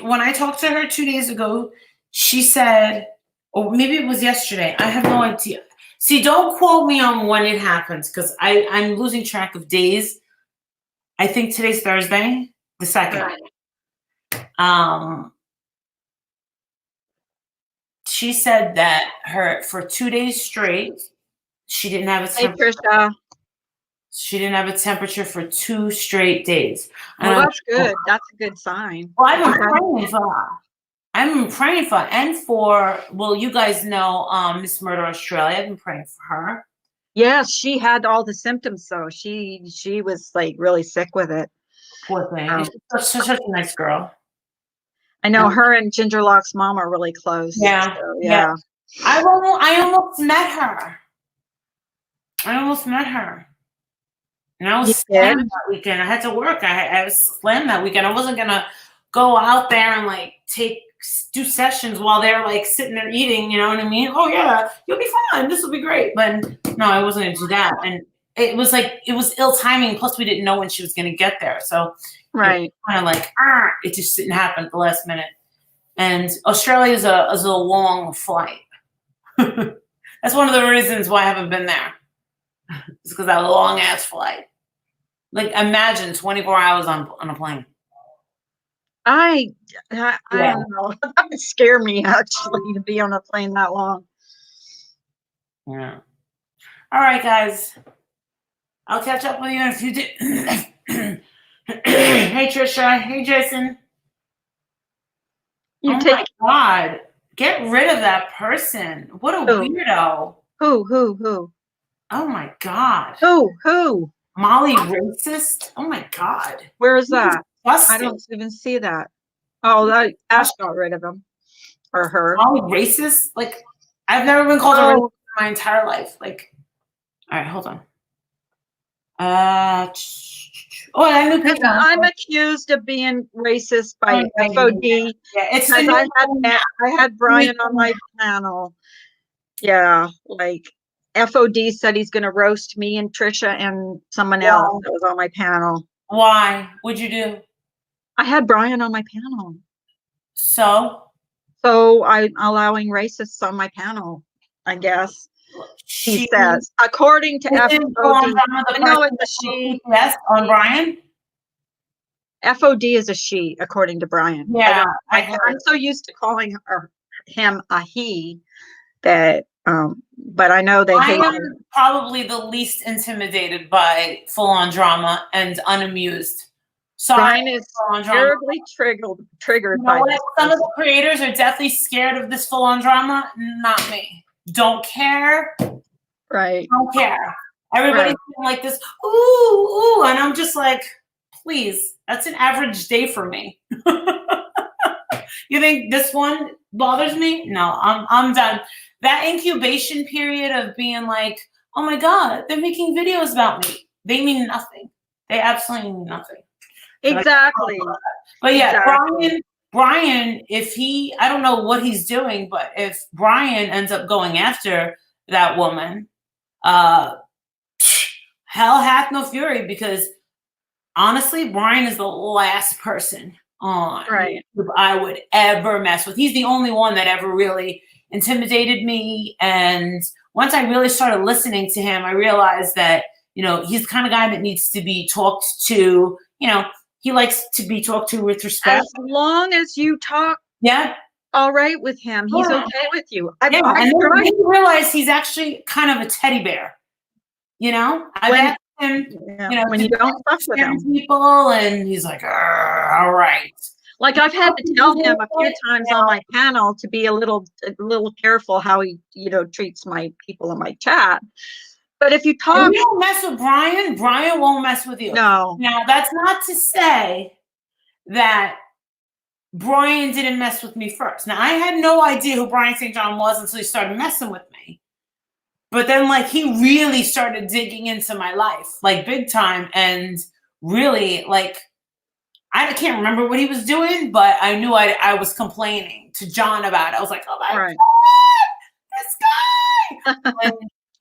When I talked to her 2 days ago, she said, or maybe it was yesterday. I have no idea. See, don't quote me on when it happens because I'm losing track of days. I think today's Thursday, the 2nd. Right. She said that for 2 days straight, she didn't have a temperature. She didn't have a temperature for 2 straight days. Well, that's good. That's a good sign. Well, I've been praying for her. And for, well, you guys know Miss Murder Australia. I've been praying for her. Yes, she had all the symptoms, so she was like really sick with it. Poor thing. She's such a nice girl. I know her and Ginger Lock's mom are really close. Yeah. So, yeah. I almost met her. And I was slammed that weekend. I had to work. I was slammed that weekend. I wasn't gonna go out there and like do sessions while they're like sitting there eating. You know what I mean? Oh yeah, you'll be fine. This will be great. But no, I wasn't gonna do that. And it was ill timing. Plus, we didn't know when she was gonna get there. So kind of like it just didn't happen at the last minute. And Australia is a long flight. That's one of the reasons why I haven't been there. It's because that long ass flight. Like imagine 24 hours on a plane. I don't know. That would scare me actually to be on a plane that long. Yeah. All right, guys. I'll catch up with you in a few days. Hey Trisha. Hey Jason. My God. Get rid of that person. What a weirdo. Who? Oh my God. Who? Molly racist? Oh my God. Where is that? I don't even see that. Oh, Ash got rid of him. Or her. Molly racist? Like, I've never been called a racist in my entire life. Like, all right, hold on. I'm accused of being racist by FOD. Yeah, I had Brian on my panel. Yeah, like FOD said he's going to roast me and Trisha and someone else that was on my panel. Why? What'd you do? I had Brian on my panel. So I'm allowing racists on my panel, I guess. He says, according to FOD. I know it's a she. Yes, on Brian? FOD is a she, according to Brian. Yeah. I'm so used to calling him a he that But I know they I hate am me. probably the least intimidated by full-on drama and unamused. Sorry, Brian is full-on drama. terribly triggered You know by what? this Some of person. the creators are definitely scared of this full-on drama. Not me. Don't care. Right. Don't care. Everybody's Right. like this, ooh, ooh, and I'm just like, please, that's an average day for me. You think this one bothers me? No, I'm done. That incubation period of being like, oh my God, they're making videos about me. They mean nothing. They absolutely mean nothing. Exactly. But yeah, Exactly. Brian, if I don't know what he's doing, but if Brian ends up going after that woman, hell hath no fury, because honestly, Brian is the last person on Right. YouTube I would ever mess with. He's the only one that ever really intimidated me. And once I really started listening to him, I realized that, he's the kind of guy that needs to be talked to. He likes to be talked to with respect. As long as you talk all right with him, he's okay with you. And then you realize he's actually kind of a teddy bear. I've asked him, when you don't fuck with him. People, and he's like, all right. Like, I've had to tell him a few times on my panel to be a little careful how he, treats my people in my chat. But if you talk, you don't mess with Brian, Brian won't mess with you. No. Now, that's not to say that Brian didn't mess with me first. Now, I had no idea who Brian St. John was until he started messing with me. But then, he really started digging into my life, big time. And really, I can't remember what he was doing, but I knew I was complaining to John about it. I was like, oh my God, this guy. And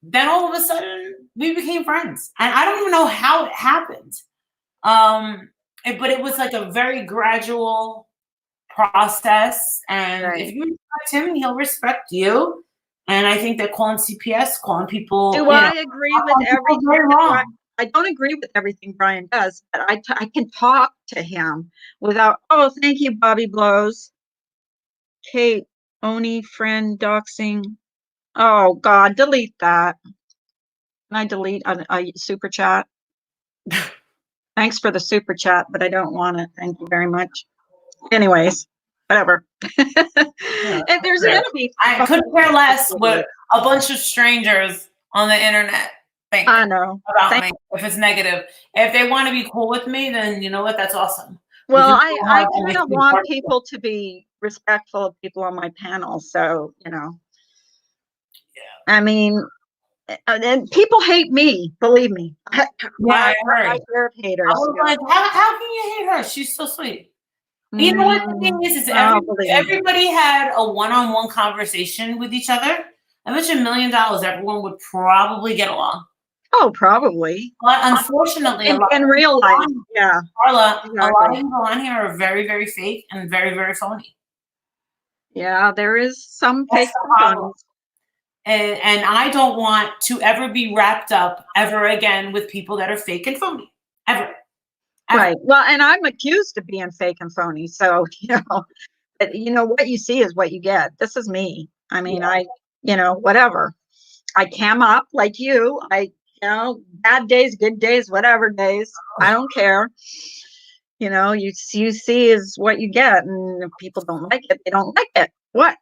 then all of a sudden, we became friends. And I don't even know how it happened. But it was a very gradual process. And if you respect him, he'll respect you. And I think that calling CPS, calling people. Do I agree with everything? I don't agree with everything Brian does, but I can talk to him without, oh, thank you, Bobby Blows. Kate, Oni, friend, doxing. Oh, God, delete that. Can I delete a super chat? Thanks for the super chat, but I don't want it. Thank you very much. Anyways, whatever. If there's an enemy, I couldn't care less with a bunch of strangers on the internet. I know about me if it's negative. If they want to be cool with me, then you know what? That's awesome. Well, I kind of want people to be respectful of people on my panel. So, I mean, and people hate me, believe me. I heard. I serve haters. I was like, how can you hate her? She's so sweet. You know what the thing is everybody had a one-on-one conversation with each other. I bet you $1 million everyone would probably get along. Oh, probably. But unfortunately, in real life, Carla, a lot of people on here are very, very fake and very, very phony. Yeah, there is some fake phonies. And I don't want to ever be wrapped up ever again with people that are fake and phony. Ever. Right. Well, and I'm accused of being fake and phony. So, what you see is what you get. This is me. I mean, whatever. I cam up like you. Bad days, good days, whatever days. I don't care. You see is what you get. And if people don't like it, they don't like it. What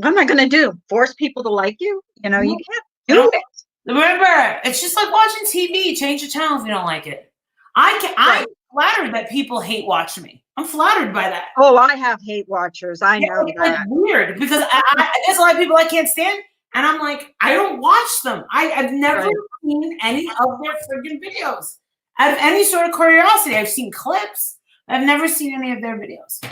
am I going to do? Force people to like you? You can't do it. Remember, it's just like watching TV. Change the channel if you don't like it. I'm flattered that people hate watch me. I'm flattered by that. Oh, I have hate watchers. I know that. Weird because there's a lot of people I can't stand. And I'm like, I don't watch them. I've never seen any of their friggin' videos. Out of any sort of curiosity, I've seen clips. I've never seen any of their videos. And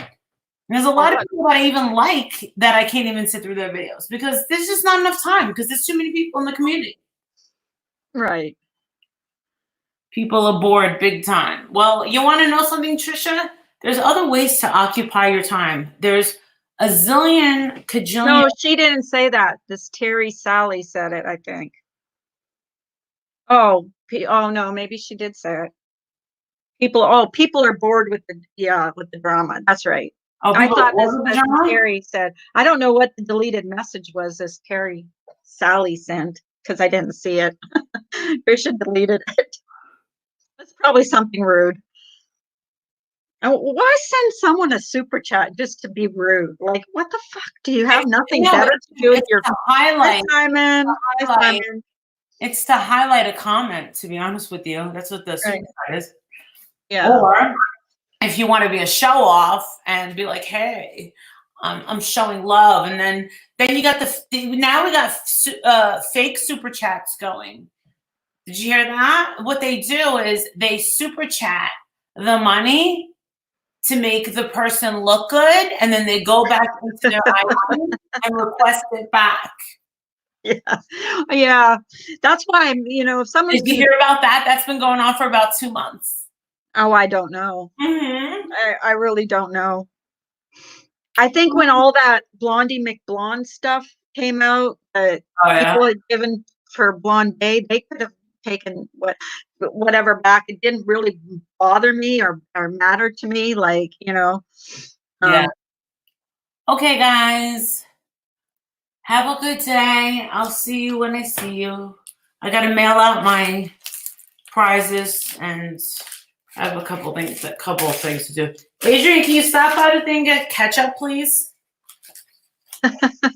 there's a lot of people that I even like that I can't even sit through their videos because there's just not enough time because there's too many people in the community. Right. People are bored big time. Well, you want to know something, Trisha? There's other ways to occupy your time. There's a zillion, cajillion. No, she didn't say that. This Terry Sally said it, I think. Oh no, maybe she did say it. People are bored with the drama. That's right. I thought this Terry said. I don't know what the deleted message was. This Terry Sally sent because I didn't see it. Trisha deleted it. That's probably something rude. Why send someone a super chat just to be rude? Like, what the fuck? Do you have nothing better to do with your highlight? Hi, Simon. Hi, Simon. It's to highlight a comment, to be honest with you. That's what the super chat is. Yeah. Or if you want to be a show off and be like, hey, I'm showing love. And then you got now we got fake super chats going. Did you hear that? What they do is they super chat the money to make the person look good, and then they go back into their island and request it back. Yeah. That's why if someone's Did you hear about that? That's been going on for about 2 months. Oh, I don't know. Mm-hmm. I really don't know. I think when all that Blondie McBlonde stuff came out, people had given for Blonde Bay, they could have taken whatever back. It didn't really bother me or matter to me. Like, yeah. Okay, guys. Have a good day. I'll see you when I see you. I got to mail out my prizes, and I have a couple of things to do. Adrian, can you stop by the thing and get ketchup, please? I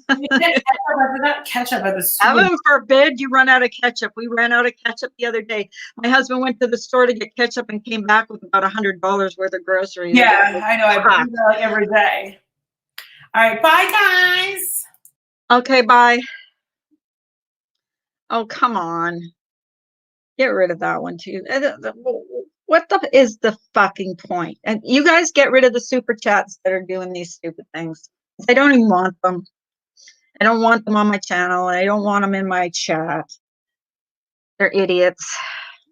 forgot ketchup at the store. Heaven forbid you run out of ketchup. We ran out of ketchup the other day. My husband went to the store to get ketchup and came back with about $100 worth of groceries. Yeah, I know. I bring that every day. All right, bye, guys. Okay, bye. Oh, come on. Get rid of that one too. What is the fucking point? And you guys get rid of the super chats that are doing these stupid things. I don't even want them. I don't want them on my channel. And I don't want them in my chat. They're idiots.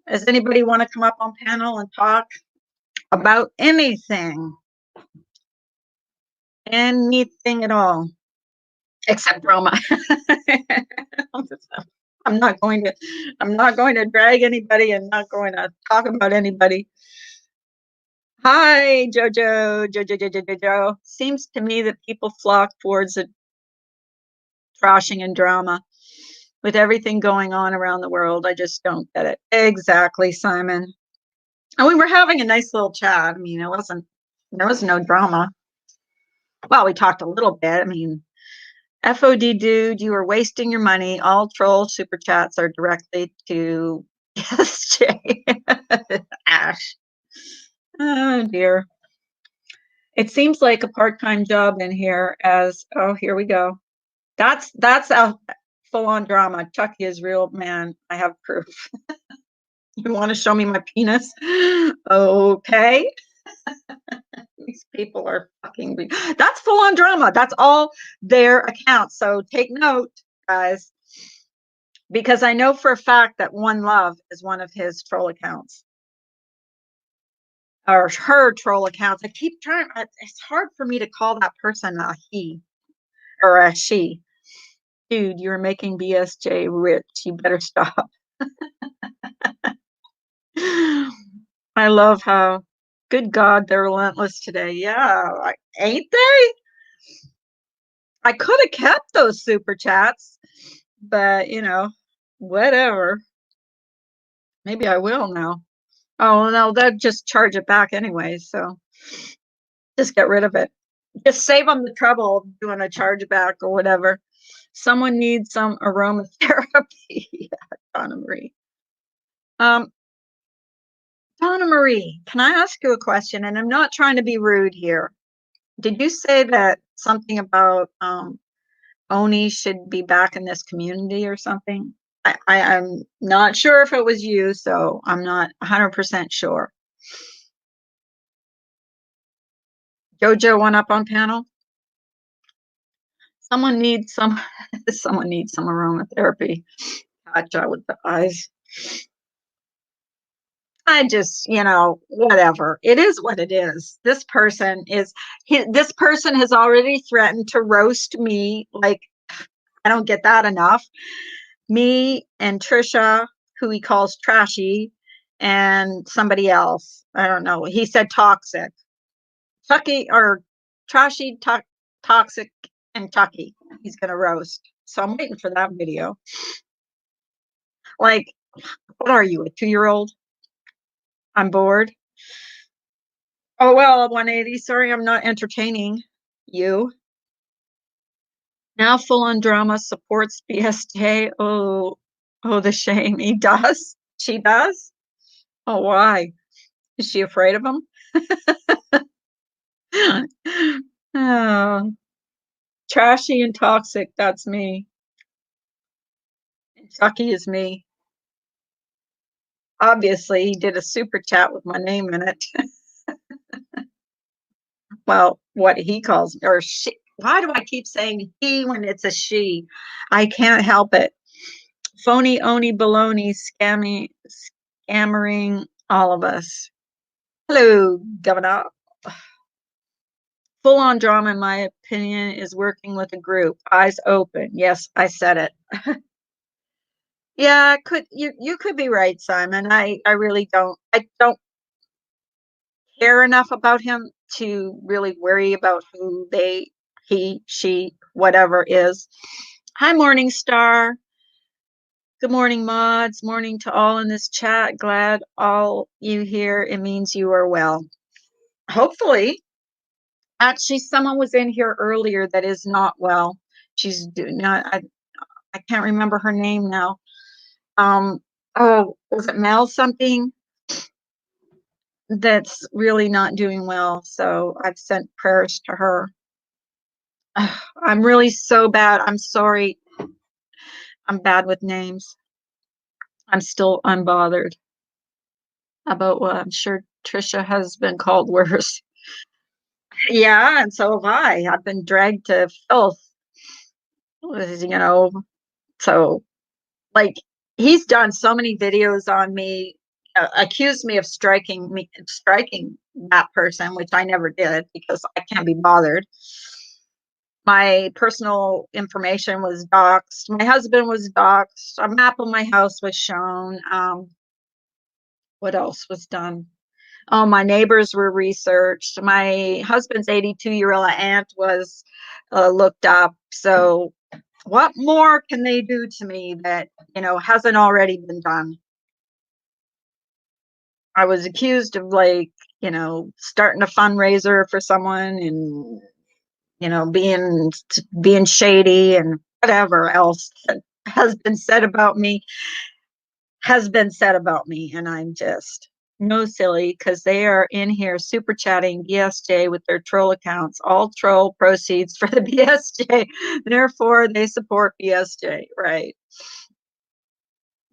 Does anybody want to come up on panel and talk about anything? Anything at all. Except Roma. I'm not going to drag anybody and not going to talk about anybody. Hi, Jojo. Seems to me that people flock towards the trashing and drama with everything going on around the world. I just don't get it. Exactly, Simon. And we were having a nice little chat. I mean, there was no drama. Well, we talked a little bit. I mean, FOD dude, you are wasting your money. All troll super chats are directly to SJ. Ash. Oh dear. It seems like a part-time job in here here we go. That's a full-on drama. Chucky is real, man. I have proof. You want to show me my penis? Okay. These people are fucking that's full-on drama. That's all their accounts. So take note, guys. Because I know for a fact that One Love is one of his troll accounts. Or her troll accounts. I keep trying. It's hard for me to call that person a he or a she. Dude, you're making BSJ rich. You better stop. I love how, good God, they're relentless today. Yeah, ain't they? I could have kept those super chats, but whatever. Maybe I will now. Oh, no, they'll just charge it back anyway. So just get rid of it. Just save them the trouble of doing a chargeback or whatever. Someone needs some aromatherapy. Yeah, Donna Marie. Donna Marie, can I ask you a question? And I'm not trying to be rude here. Did you say that something about Oni should be back in this community or something? I'm not sure if it was you, so I'm not 100% sure. Jojo went up on panel. Someone needs some aromatherapy. Gotcha with the eyes. I just, whatever. It is what it is. This person has already threatened to roast me. Like, I don't get that enough. Me and Trisha, who he calls trashy, and somebody else. I don't know. He said toxic. Chucky or trashy, toxic, and Chucky. He's going to roast. So I'm waiting for that video. Like, what are you, a 2-year-old? I'm bored. Oh, well, 180. Sorry, I'm not entertaining you. Now full on drama supports BSJ. Oh, the shame. He does? She does? Oh, why? Is she afraid of him? Oh, trashy and toxic. That's me. And Chucky is me. Obviously, he did a super chat with my name in it. Well, what he calls or she. Why do I keep saying he when it's a she? I can't help it. Phony, oni, baloney, scammering all of us. Hello, Governor. Full on drama, in my opinion, is working with a group. Eyes open. Yes, I said it. Yeah, could you could be right, Simon. I really don't care enough about him to really worry about who they, he, she, whatever is. Hi, Morning Star. Good morning, mods. Morning to all in this chat. Glad all you here. It means you are well. Hopefully. Actually, someone was in here earlier that is not well. She's doing not. I can't remember her name now. Um. Oh, was it Mel something? That's really not doing well. So I've sent prayers to her. I'm really so bad. I'm sorry. I'm bad with names. I'm still unbothered about what I'm sure Trisha has been called worse. Yeah, and so have I. I've been dragged to filth, you know. So, like, he's done so many videos on me, accused me of striking that person, which I never did because I can't be bothered. My personal information was doxed. My husband was doxed. A map of my house was shown. What else was done? Oh, my neighbors were researched. My husband's 82-year-old aunt was looked up. So, what more can they do to me that, hasn't already been done? I was accused of, like, starting a fundraiser for someone and, being shady and whatever else that has been said about me. And I'm just no silly because they are in here super chatting BSJ with their troll accounts, all troll proceeds for the BSJ. Therefore, they support BSJ, right?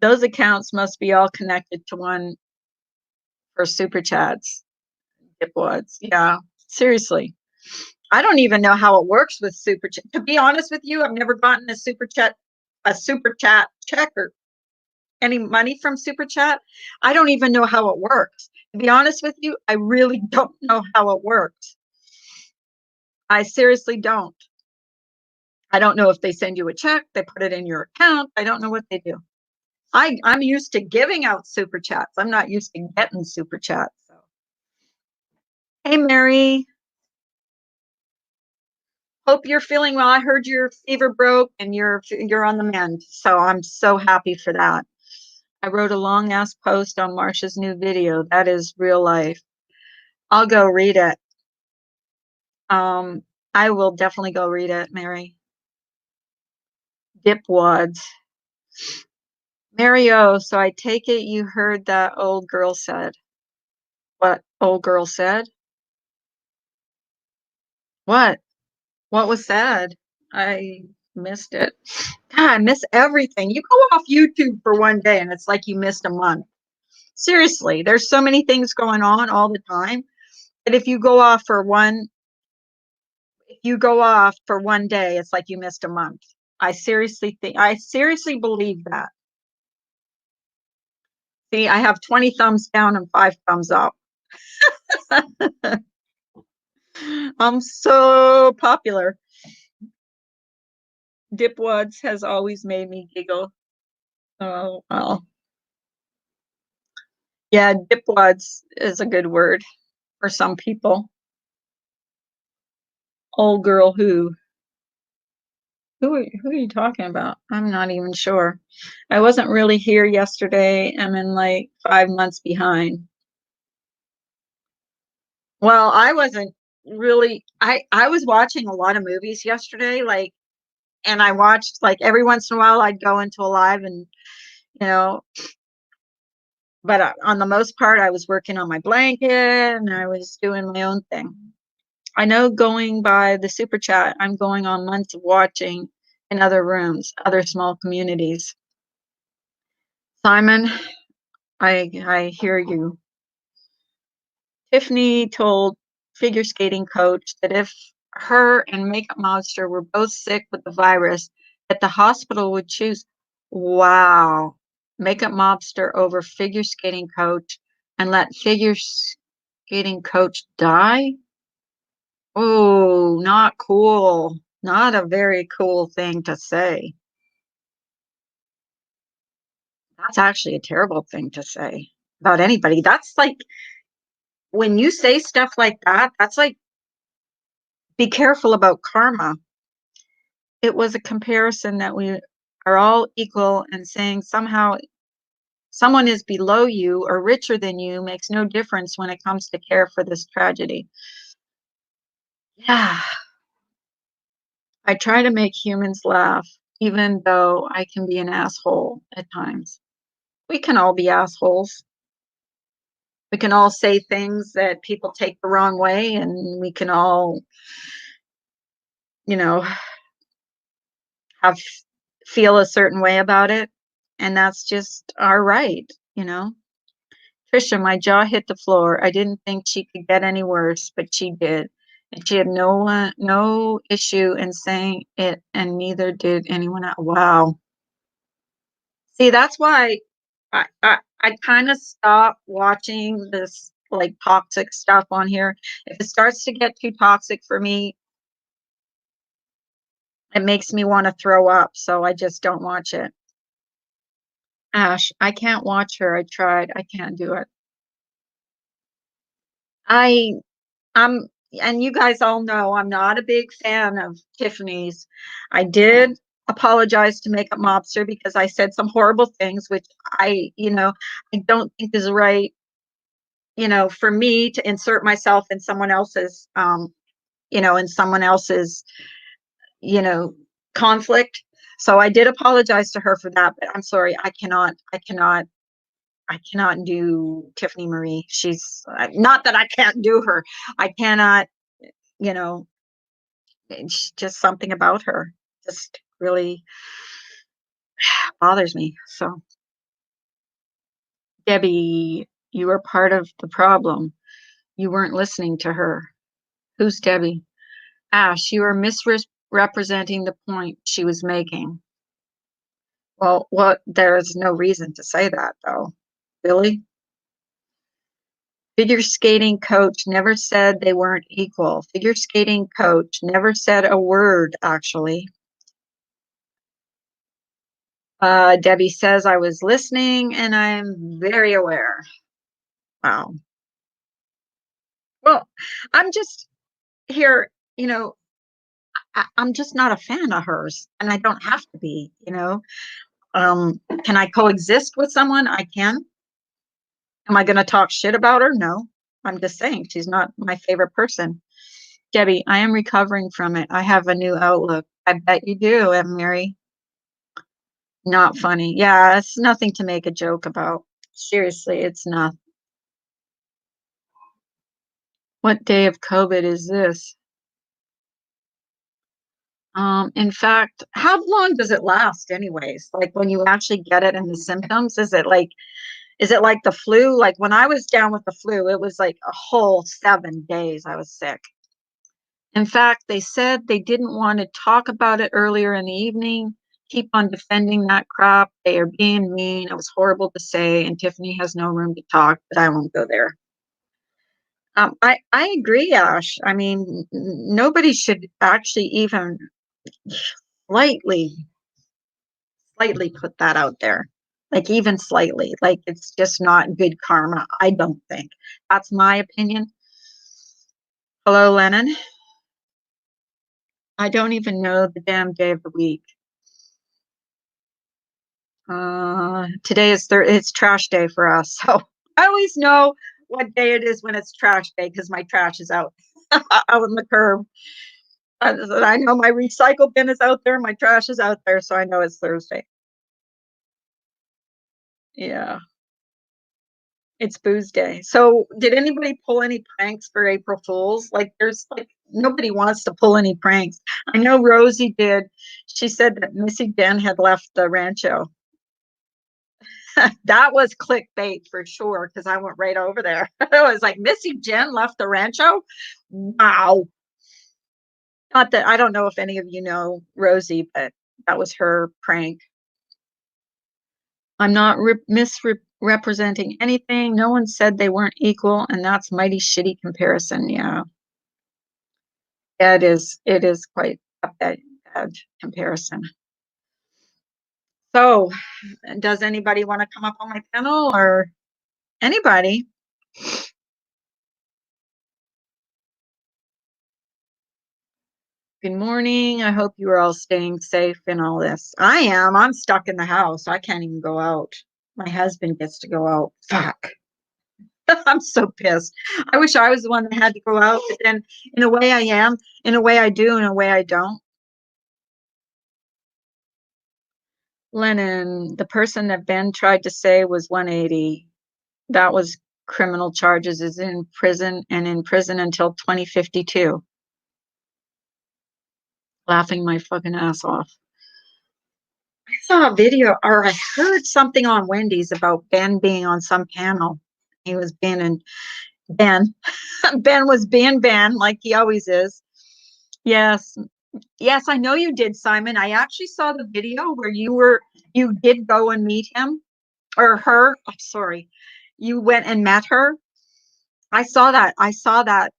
Those accounts must be all connected to one for super chats. Dipwads. Yeah, seriously. I don't even know how it works with super chat. To be honest with you, I've never gotten a super chat check or any money from super chat. I don't even know how it works. To be honest with you, I really don't know how it works. I seriously don't. I don't know if they send you a check, they put it in your account. I don't know what they do. I'm used to giving out super chats. I'm not used to getting super chats. So. Hey, Mary. Hope you're feeling well. I heard your fever broke and you're on the mend. So I'm so happy for that. I wrote a long ass post on Marsha's new video. That is real life. I'll go read it. I will definitely go read it, Mary. Dipwads. Mary O, so I take it you heard that old girl said. What old girl said? What? What was said? I missed it. God, I miss everything. You go off YouTube for one day and it's like you missed a month. Seriously, there's so many things going on all the time that if you go off for one day, it's like you missed a month. I seriously believe that. See, I have 20 thumbs down and 5 thumbs up. I'm so popular. Dipwads has always made me giggle. Oh, well. Yeah, dipwads is a good word for some people. Old girl who. Who are you talking about? I'm not even sure. I wasn't really here yesterday. I'm in like 5 months behind. Well, I wasn't really I was watching a lot of movies yesterday, like, and I watched like every once in a while I'd go into a live and you know, but on the most part I was working on my blanket and I was doing my own thing. I know going by the super chat, I'm going on months of watching in other rooms, other small communities. Simon, I hear you. Tiffany told figure skating coach that if her and Makeup Monster were both sick with the virus, that the hospital would choose. Wow. Makeup Monster over figure skating coach and let figure skating coach die? Oh, not cool. Not a very cool thing to say. That's actually a terrible thing to say about anybody. That's like when you say stuff like that, that's like be careful about karma. It was a comparison that we are all equal and saying somehow someone is below you or richer than you makes no difference when it comes to care for this tragedy. Yeah, I try to make humans laugh, even though I can be an asshole at times. We can all be assholes. We can all say things that people take the wrong way, and we can all, you know, have feel a certain way about it. And that's just our right, you know. Trisha, my jaw hit the floor. I didn't think she could get any worse, but she did. And she had no issue in saying it, and neither did anyone else. Wow. See, that's why I kind of stopped watching this like toxic stuff on here. If it starts to get too toxic for me, it makes me want to throw up. So I just don't watch it. Ash, I can't watch her. I tried. I can't do it. I I'm and you guys all know I'm not a big fan of Tiffany's. I did apologize to Makeup Mobster because I said some horrible things, which I don't think is right, for me to insert myself in someone else's, in someone else's, you know, conflict. So I did apologize to her for that, but I'm sorry, I cannot do Tiffany Marie. She's not that I can't do her. I cannot, you know, it's just something about her just really bothers me. So, Debbie, you were part of the problem. You weren't listening to her. Who's Debbie? Ash, you are misrepresenting the point she was making. Well, there's no reason to say that, though. Really? Figure skating coach never said they weren't equal. Figure skating coach never said a word, actually. Debbie says, I was listening and I'm very aware. Wow. Well, I'm just here, I'm just not a fan of hers and I don't have to be. Can I coexist with someone? I can. Am I going to talk shit about her? No. I'm just saying she's not my favorite person. Debbie, I am recovering from it. I have a new outlook. I bet you do, Aunt Mary. Not funny. Yeah, it's nothing to make a joke about. Seriously, it's not. What day of COVID is this? In fact, how long does it last anyways? Like when you actually get it and the symptoms, is it like the flu? Like when I was down with the flu, it was like a whole 7 days I was sick. In fact, they said they didn't want to talk about it earlier in the evening. Keep on defending that crap. They are being mean. It was horrible to say, and Tiffany has no room to talk, but I won't go there. I agree, Ash. I mean, nobody should actually even slightly, slightly put that out there. Like even slightly. Like it's just not good karma. I don't think. That's my opinion. Hello, Lennon. I don't even know the damn day of the week. Today is it's trash day for us. So I always know what day it is when it's trash day because my trash is out out on the curb. I know my recycle bin is out there, my trash is out there, so I know it's Thursday. Yeah, it's booze day. So did anybody pull any pranks for April Fools? Like there's like nobody wants to pull any pranks. I know Rosie did. She said that Missy Den had left the rancho. That was clickbait for sure because I went right over there. I was like, Missy Jen left the rancho? Wow. Not that I don't know if any of you know Rosie, but that was her prank. I'm not misrepresenting anything. No one said they weren't equal, and that's mighty shitty comparison. Yeah. Yeah, it is. It is quite a bad comparison. So, does anybody want to come up on my panel or anybody? Good morning. I hope you are all staying safe in all this. I am. I'm stuck in the house. I can't even go out. My husband gets to go out. Fuck. I'm so pissed. I wish I was the one that had to go out, but then in a way I am, in a way I do, in a way I don't. Lennon, the person that Ben tried to say was 180. That was criminal charges, is in prison and in prison until 2052. Laughing my fucking ass off. I saw a video or I heard something on Wendy's about Ben being on some panel. He was being in Ben. Ben was being Ben like he always is. Yes. Yes, I know you did, Simon. I actually saw the video where you did go and meet him or her. I'm sorry. You went and met her. I saw that. I saw that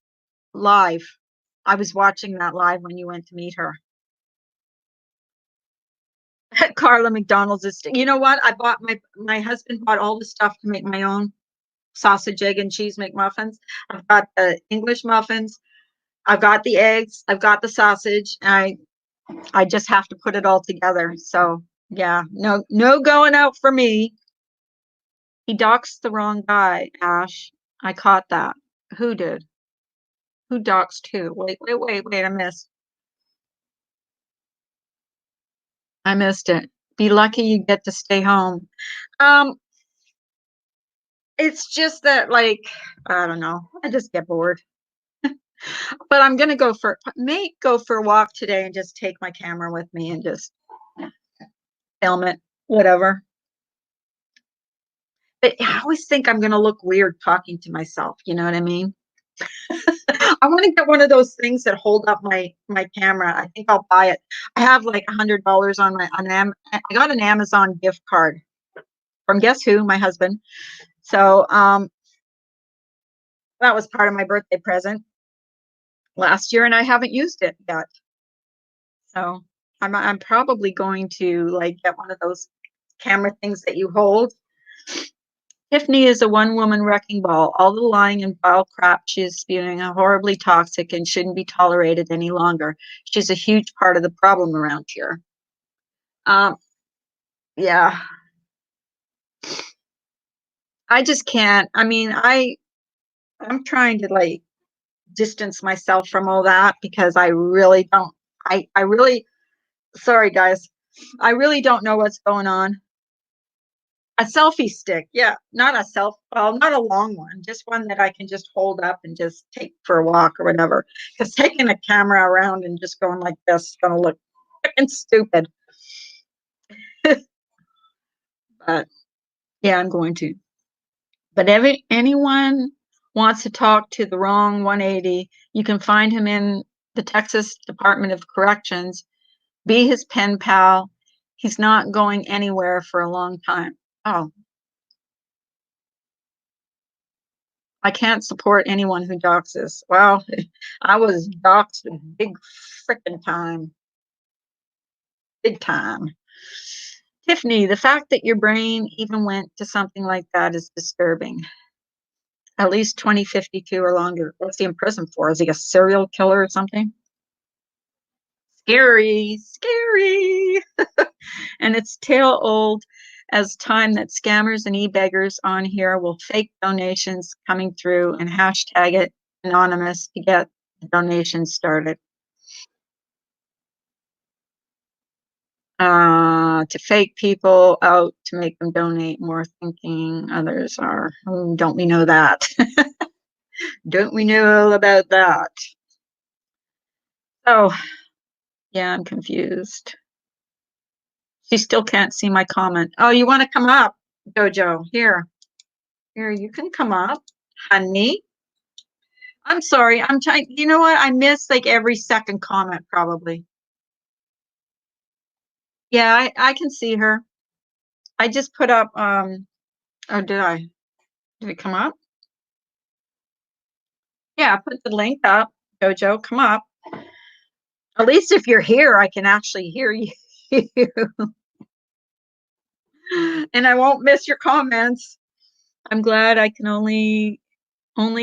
live. I was watching that live when you went to meet her. Carla McDonald's is, you know what? I bought my husband bought all the stuff to make my own sausage, egg, and cheese McMuffins. I've got the English muffins. I've got the eggs. I've got the sausage. I just have to put it all together. So yeah, no going out for me. He doxed the wrong guy, Ash. I caught that. Who did? Who doxed who? Wait. I missed it. Be lucky you get to stay home. Um, it's just that like I don't know. I just get bored. But I'm gonna go for a walk today and just take my camera with me and just film it, whatever. But I always think I'm gonna look weird talking to myself. You know what I mean? I want to get one of those things that hold up my camera. I think I'll buy it. I have like $100 on I got an Amazon gift card from guess who? My husband. So that was part of my birthday present last year, and I haven't used it yet. So I'm probably going to like get one of those camera things that you hold. Tiffany is a one-woman wrecking ball. All the lying and vile crap she is spewing are horribly toxic and shouldn't be tolerated any longer. She's a huge part of the problem around here. Um, yeah, I just can't. I mean, I'm trying to like distance myself from all that because I really don't. I really, sorry guys, I really don't know what's going on. A selfie stick, yeah, well, not a long one, just one that I can just hold up and just take for a walk or whatever. Because taking a camera around and just going like this is going to look freaking stupid. But yeah, I'm going to. But if anyone wants to talk to the wrong 180, you can find him in the Texas Department of Corrections. Be his pen pal. He's not going anywhere for a long time. Oh, I can't support anyone who doxes. Well, I was doxed big freaking time. Big time. Tiffany, the fact that your brain even went to something like that is disturbing. At least 2052 or longer. What's he in prison for? Is he a serial killer or something? Scary, scary. And it's tale old as time that scammers and e-beggars on here will fake donations coming through and hashtag it anonymous to get the donations started. To fake people out to make them donate more, thinking others are. Oh, don't we know that? Don't we know all about that? Oh, yeah, I'm confused. She still can't see my comment. Oh, you want to come up, Jojo? Here, you can come up, honey. I'm sorry. I'm trying. You know what? I miss like every second comment, probably. Yeah, I can see her. I just put up. Oh, did I? Did it come up? Yeah, I put the link up. Jojo, come up. At least if you're here, I can actually hear you. And I won't miss your comments. I'm glad I can only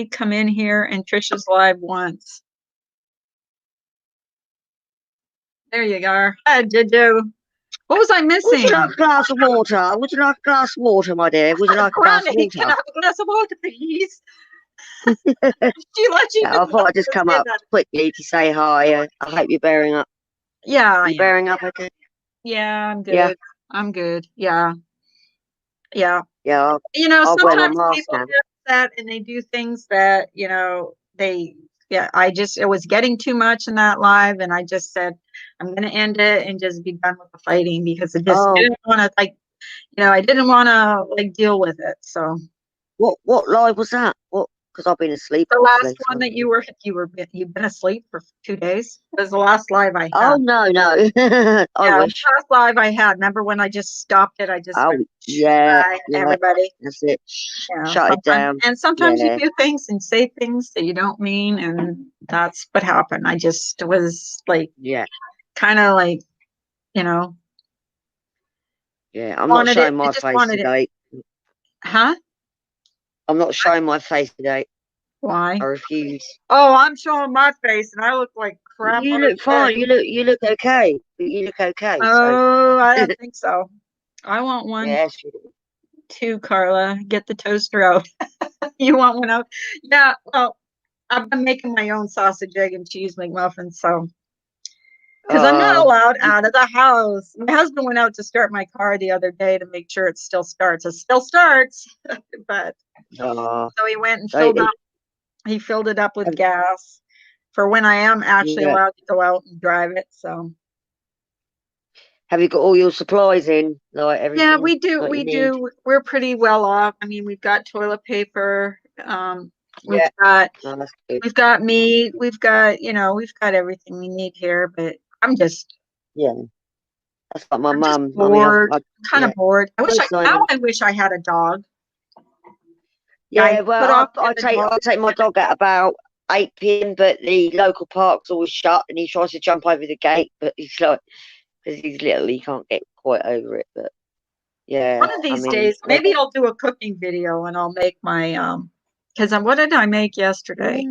come in here and Trisha's live once. There you go. Hi, Jojo. What was I missing? Would you like a glass of water? Would you like a glass of water, my dear? Would you like a glass of water? Can I have a glass of water, please? She let you. I thought I'd just come up quickly to say hi. I hope you're bearing up. Yeah, you bearing up okay? Yeah, I'm good. Yeah. I'm good. Yeah. Yeah. You know, I'll wear my sometimes mask people now. get upset and they do things that, you know, it was getting too much in that live, and I just said, I'm going to end it and just be done with the fighting because I just didn't want to, like, you know, I didn't want to, like, deal with it. So. What live was that? What? Because I've been asleep. The last one that you've been asleep for 2 days. It was the last live I had. Oh no. I wish. Last live I had. Remember when I just stopped it? I just went, yeah, everybody. That's it. Yeah, Shut it down. And sometimes you do things and say things that you don't mean, and that's what happened. I just was like, kind of like, you know. Yeah, I'm not showing my face today. Huh? I'm not showing my face today. Why? I refuse. Oh, I'm showing my face, and I look like crap. You look fine. You look okay. You look okay. Oh, I don't think so. I want one. Yes. Too, Carla. Get the toaster out. You want one out? Yeah. Well, I've been making my own sausage, egg, and cheese McMuffins, so because I'm not allowed out of the house. My husband went out to start my car the other day to make sure it still starts. It still starts, but so he went and filled up. He filled it up with gas for when I am actually allowed to go out and drive it. So, have you got all your supplies in? Like everything? Yeah, we do. We do. We're pretty well off. I mean, we've got toilet paper. We've got meat. We've got we've got everything we need here. But I'm just that's like my mum. Bored. I'm kind of bored. I wish I had a dog. Yeah, well, I take my dog at about 8 p.m. but the local park's always shut, and he tries to jump over the gate, but he's like, because he's little, he can't get quite over it. But yeah, one of these days, maybe I'll do a cooking video and I'll make my because what did I make yesterday?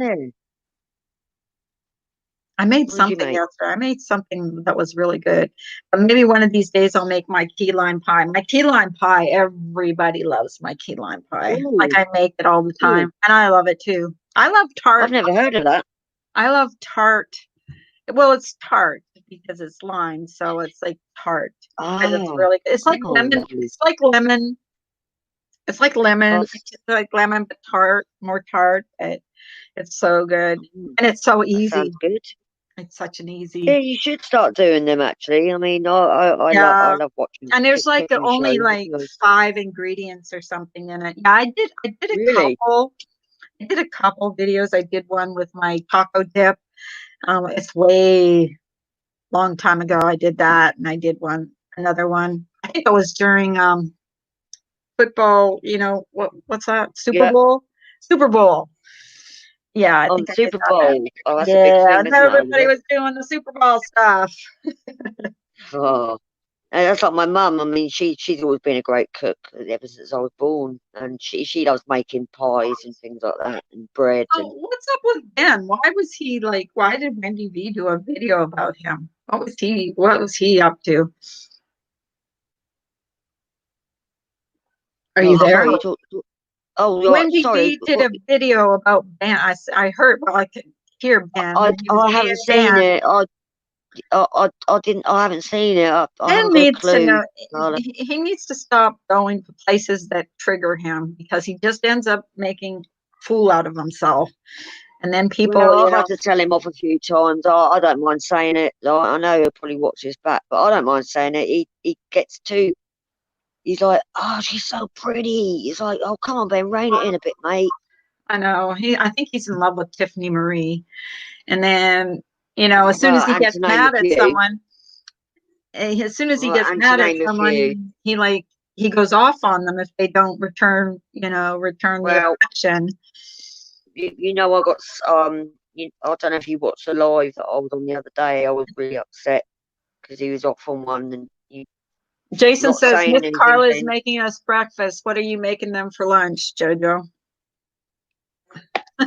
I made something yesterday. I made something that was really good. But maybe one of these days I'll make my key lime pie. My key lime pie, everybody loves my key lime pie. Ooh. Like I make it all the time. And I love it too. I love tart. I've never heard of that. I love tart. Well, it's tart because it's lime, so it's like tart. It's really good. It's like lemon. It's like lemon. It's like lemon. It's like lemon, but tart, more tart. It's so good. And it's so easy. That sounds good. It's such an easy. Yeah, you should start doing them actually. I mean, I love watching. And there's like only like 5 ingredients or something in it. Yeah, I did a couple. I did a couple videos. I did one with my taco dip. It's way long time ago. I did that, and I did another one. I think it was during football. You know what's that? Super Bowl. Super Bowl. Yeah, I think Super Bowl. Oh, that's a big thing, everybody was doing the Super Bowl stuff. And that's like my mum. I mean, she's always been a great cook ever since I was born, and she loves making pies and things like that, and bread. Oh, what's up with Ben? Why was he like? Why did Wendy V do a video about him? What was he? What was he up to? Are you there? Sorry, oh, right, Wendy sorry. V did a video about Ben. I heard. Well, I could hear Ben. I haven't seen it. I didn't. I haven't seen it. I Ben haven't got a needs to clue. know. He needs to stop going to places that trigger him because he just ends up making a fool out of himself. And then people, Well, I've had to tell him off a few times. I don't mind saying it. Like, I know he'll probably watch this back, but I don't mind saying it. He gets too. He's like, oh, she's so pretty. He's like, oh, come on, Ben, rein it in a bit, mate. I know I think he's in love with Tiffany Marie. And then, as soon as he And gets to name mad a at few. someone, And to name a few. he goes off on them if they don't return the affection. You know, I got I don't know if you watched the live that I was on the other day. I was really upset because he was off on one, and you Jason not says, saying Miss anything. Carla is Then. making us breakfast. What are you making them for lunch, Jojo?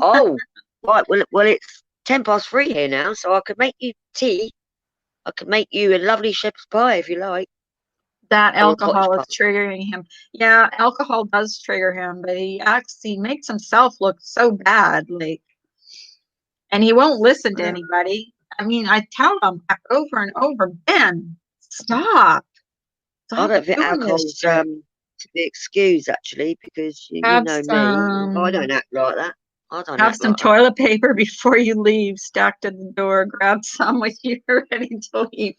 Oh, right. Well, it's 3:10 here now, so I could make you tea. I could make you a lovely shepherd's pie if you like. That Or a alcohol is cottage triggering him. Yeah, alcohol does trigger him, but he makes himself look so bad, and he won't listen to pie. anybody. I mean, I tell him over and over, Ben, stop. I Stop don't think doing this alcohol's shit. to be excused actually, because you Have know me. I some don't act like that. I don't have act some like that. toilet paper before you leave, stacked at the door. Grab some when you're ready to leave.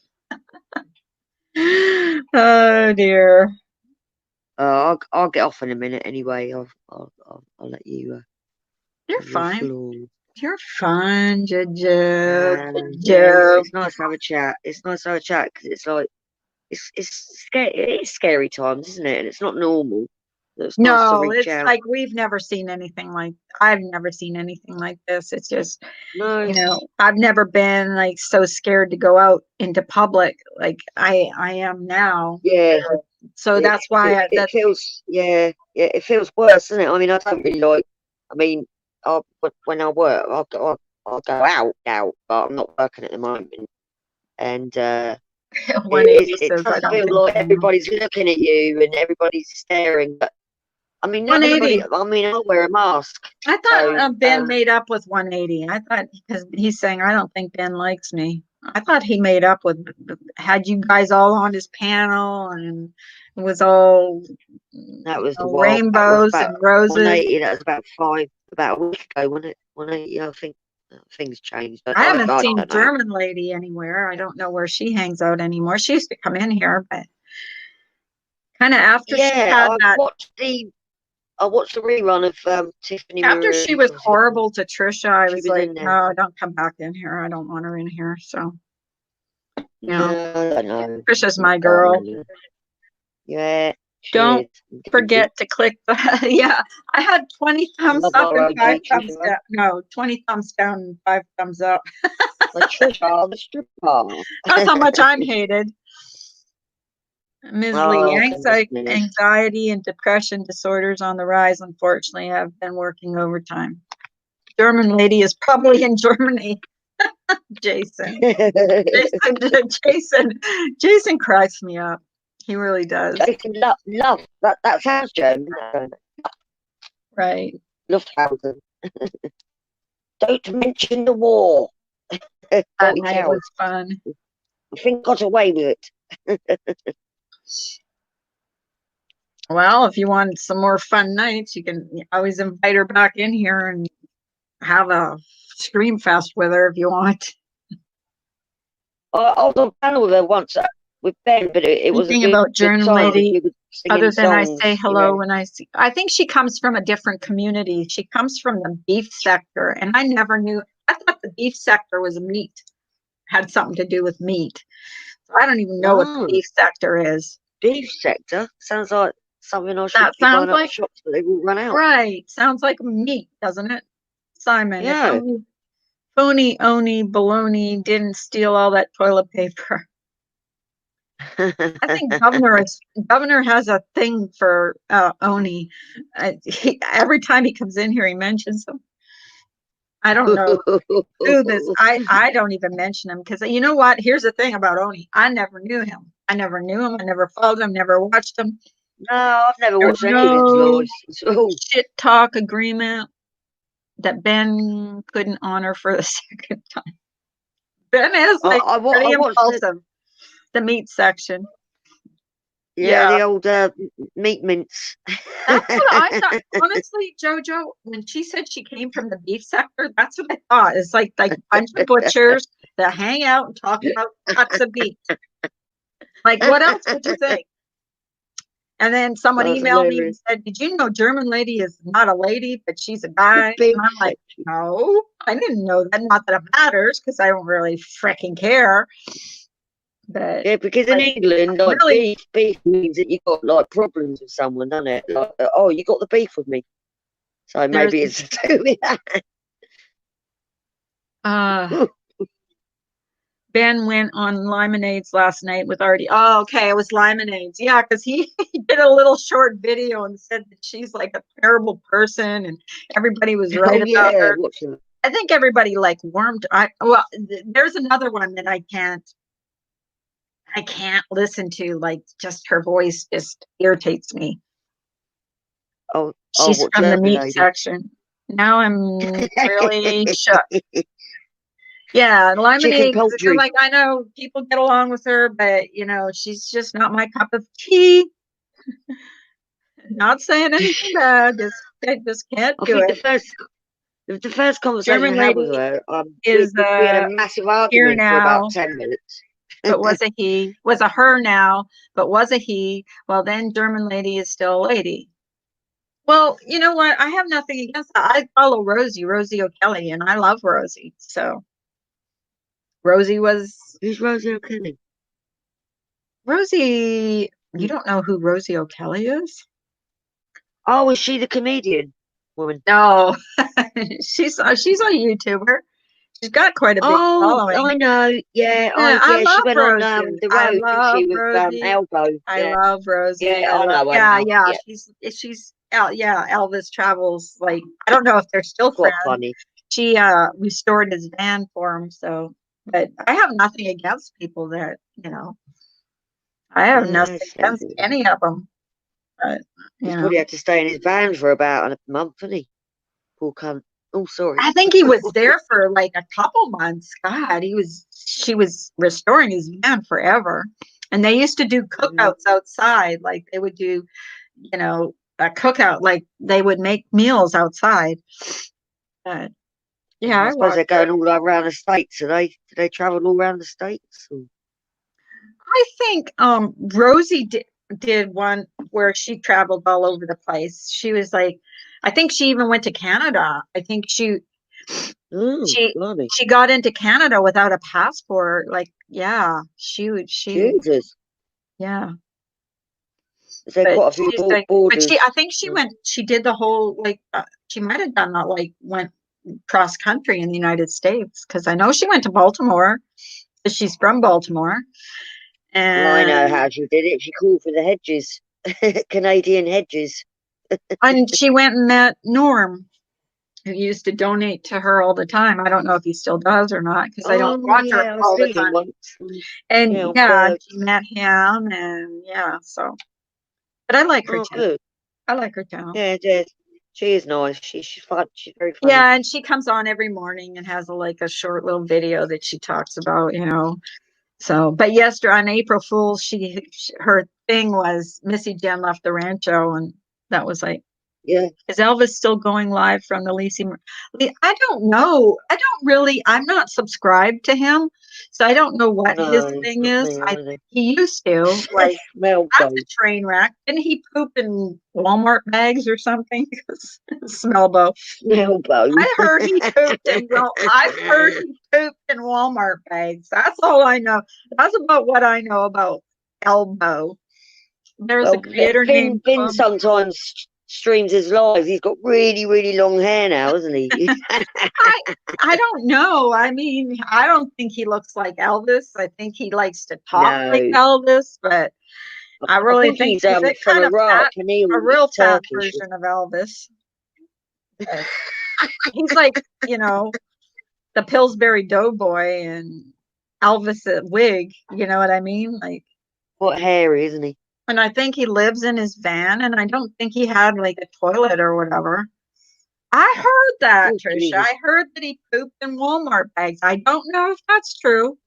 Oh dear. I'll get off in a minute anyway. I'll let you. You're Have your fine. floor. You're fine, Jojo. Yeah, it's nice to have a chat. It's nice to have a chat because it's like it's scary. It's scary times, isn't it? And it's not normal. So it's nice to No, reach it's out. like I've never seen anything like this. It's just, No, I've never been like so scared to go out into public like I am now. yeah. So that's why It feels it feels worse, doesn't it? I mean, I don't really like. I mean, when I work, I'll go out, but I'm not working at the moment, and 180 it says I does don't feel think like so. everybody's looking at you and everybody's staring. But I mean, 180. I mean, I'll wear a mask. I thought So, Ben made up with 180. I thought because he's saying I don't think Ben likes me. I thought he made up with had you guys all on his panel and it was all that was a while. That was rainbows about and roses. 180. That was about a week ago, wasn't it? 180. I think things changed. But I haven't seen don't know. German lady anywhere. I don't know where she hangs out anymore. She used to come in here, but kind of after she had that. I watched the rerun of Tiffany After Marie. she was horrible to Trisha, I She was was like, in there. no, don't come back in here. I don't want her in here. So, I don't know. Trisha's my girl. Yeah. Don't forget to click the, yeah, I had 20 thumbs up and 5 thumbs down. No, 20 thumbs down and 5 thumbs up. Like Trisha, the stripper. That's how much I'm hated. Ms. Lee, anxiety and depression disorders on the rise, unfortunately, have been working overtime. German lady is probably in Germany. Jason cracks me up. He really does. Jason, love. That sounds German. Right. Lufthausen. Don't mention the war. That night was fun. I think got away with it. Well, if you want some more fun nights, you can always invite her back in here and have a scream fest with her if you want. I was on panel with her once with Ben, but it was a good, about German lady. Other than songs, I say hello when I see. I think she comes from a different community. She comes from the beef sector, and I never knew. I thought the beef sector was meat, had something to do with meat. So I don't even know what the beef sector is. Beef sector sounds like something I should be buying up shops, but they will run out. Right, sounds like meat, doesn't it, Simon? Yeah. Phony, oni, baloney didn't steal all that toilet paper. I think Governor has a thing for Oni. Every time he comes in here, he mentions him. I don't know who this. I don't even mention him because you know what? Here's the thing about Oni. I never knew him. I never knew him. I never followed him. Never watched him. No, I've never There's watched any of his no vlogs. shit talk agreement that Ben couldn't honor for the second time. Ben is like pretty impulsive. The meat section. Yeah, the old meat mince. That's what I thought. Honestly, JoJo, when she said she came from the beef sector, that's what I thought. It's like a bunch of butchers that hang out and talk about cuts of beef. Like, what else would you think? And then someone emailed me and said, "Did you know German lady is not a lady, but she's a guy?" And I'm like, "No, I didn't know that. Not that it matters because I don't really freaking care." But yeah, because in England, like really, beef means that you got like problems with someone, doesn't it? Like, oh, you got the beef with me, so maybe it's to do with that. Ben went on Lemonades last night with Artie. Oh, okay, it was Lemonades. Yeah, because he did a little short video and said that she's like a terrible person, and everybody was right about her. I think everybody like warmed. There's another one that I can't listen to, like just her voice just irritates me. She's from the meat section. Now I'm really shook. Yeah, Lemonade. Like I know people get along with her, but you know she's just not my cup of tea. Not saying anything bad. I just can't do it. The first conversation I had with her, we had a massive argument for about 10 minutes. But was a he, was a her now, but was a he. Well, then German lady is still a lady. Well, you know what? I have nothing against that. I follow Rosie O'Kelly, and I love Rosie. So Rosie was. Who's Rosie O'Kelly? Rosie, you don't know who Rosie O'Kelly is? Oh, is she the comedian woman? No, she's a YouTuber. She's got quite a big following. I know. Yeah, I love she went Rosie. on the road, didn't she, with Elbow. I love Rosie. Yeah, I know. She's Elvis Travels. Like I don't know if they're still friends. Funny. She restored his van for him. So, but I have nothing against people that I have nothing against any of them. But he's probably had to stay in his van for about a month, didn't he? Poor cunt. Oh, sorry. I think he was there for like a couple months. God, she was restoring his van forever. And they used to do cookouts outside. Like they would do, a cookout, like they would make meals outside. But yeah, I suppose they're going all around the States. Do they travel all around the States? Or? I think Rosie did one where she traveled all over the place. She was like, I think she even went to Canada. I think she got into Canada without a passport. Like, yeah, Jesus. Yeah. Is there quite a few borders? But I think she did the whole, like, she might have done that, like, went cross country in the United States. Because I know she went to Baltimore, because she's from Baltimore. And I know how she did it. She called for the hedges, Canadian hedges. And she went and met Norm, who used to donate to her all the time. I don't know if he still does or not, because I don't watch her all the time. And she met him, and so. But I like her too. Good. I like her too. Yeah, she is nice. She's fun. She's very funny. Yeah, and she comes on every morning and has a short little video that she talks about, So, but yesterday on April Fool's, her thing was Missy Jen left the rancho, and that was like, yeah. Is Elvis still going live from the Lisi? I don't know. I'm not subscribed to him, so I don't know what his thing is. He used to, like, that's a train wreck. Didn't he poop in Walmart bags or something? Smellbo. I heard he pooped in Walmart bags. That's all I know. That's about what I know about Elbow. There's a creator named Finn sometimes streams his live. He's got really, really long hair now, hasn't he? I don't know. I mean, I don't think he looks like Elvis. I think he likes to talk like No. Elvis, but I I really think think he's he's a from kind of Iraq, fat, and he a was real fat Turkish. version of Elvis. But he's like, the Pillsbury Doughboy and Elvis at wig. You know what I mean? Like, What hairy, isn't he? and I think he lives in his van, and I don't think he had like a toilet or whatever. I heard that, Oh, Trisha. Jesus. I heard that he pooped in Walmart bags. I don't know if that's true.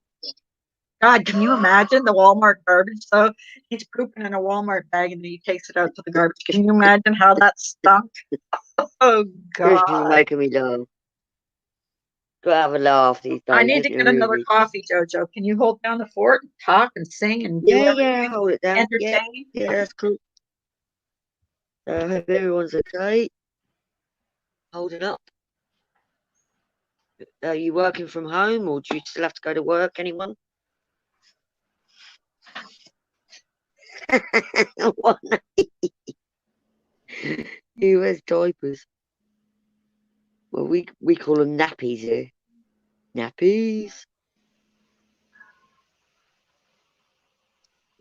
God, can you imagine the Walmart garbage? So he's pooping in a Walmart bag and then he takes it out to the garbage. Can you imagine how that stunk? Oh This is God. making me laugh. Gotta have a laugh these days. I need to get another coffee, Jojo. Can you hold down the fort and talk and sing and do everything? Hold it down. Entertain? Yeah, that's cool. I hope everyone's okay. Holding up. Are you working from home or do you still have to go to work? Anyone? What? Who wears diapers? Well, we call them nappies here. Nappies.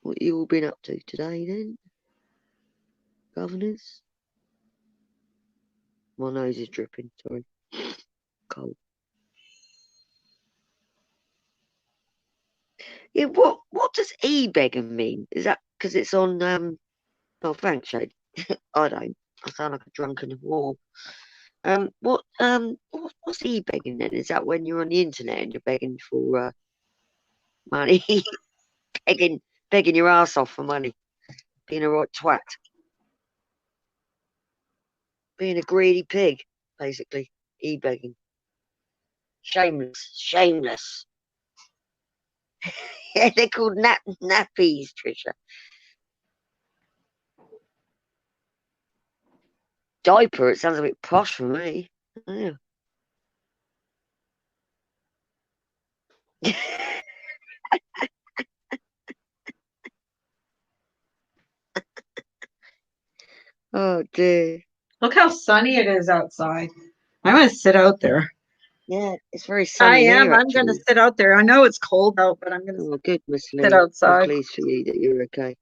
What you all been up to today then? Governors? My nose is dripping, sorry. Cold. Yeah, what does e-begging mean? Is that because it's on oh thanks, Shade. I don't. I sound like a drunken whore. What's e-begging then? Is that when you're on the internet and you're begging for money? begging your ass off for money. Being a right twat. Being a greedy pig, basically. E-begging. Shameless. Yeah, they're called nappies, Trisha. Diaper, it sounds a bit posh for me. Yeah. Oh dear. Look how sunny it is outside. I'm going to sit out there. Yeah, it's very I sunny am. here, I'm going to actually. sit out there. I know it's cold out, but I'm going to Oh, goodness, sit Lee. I'm outside. pleased for you that you're okay.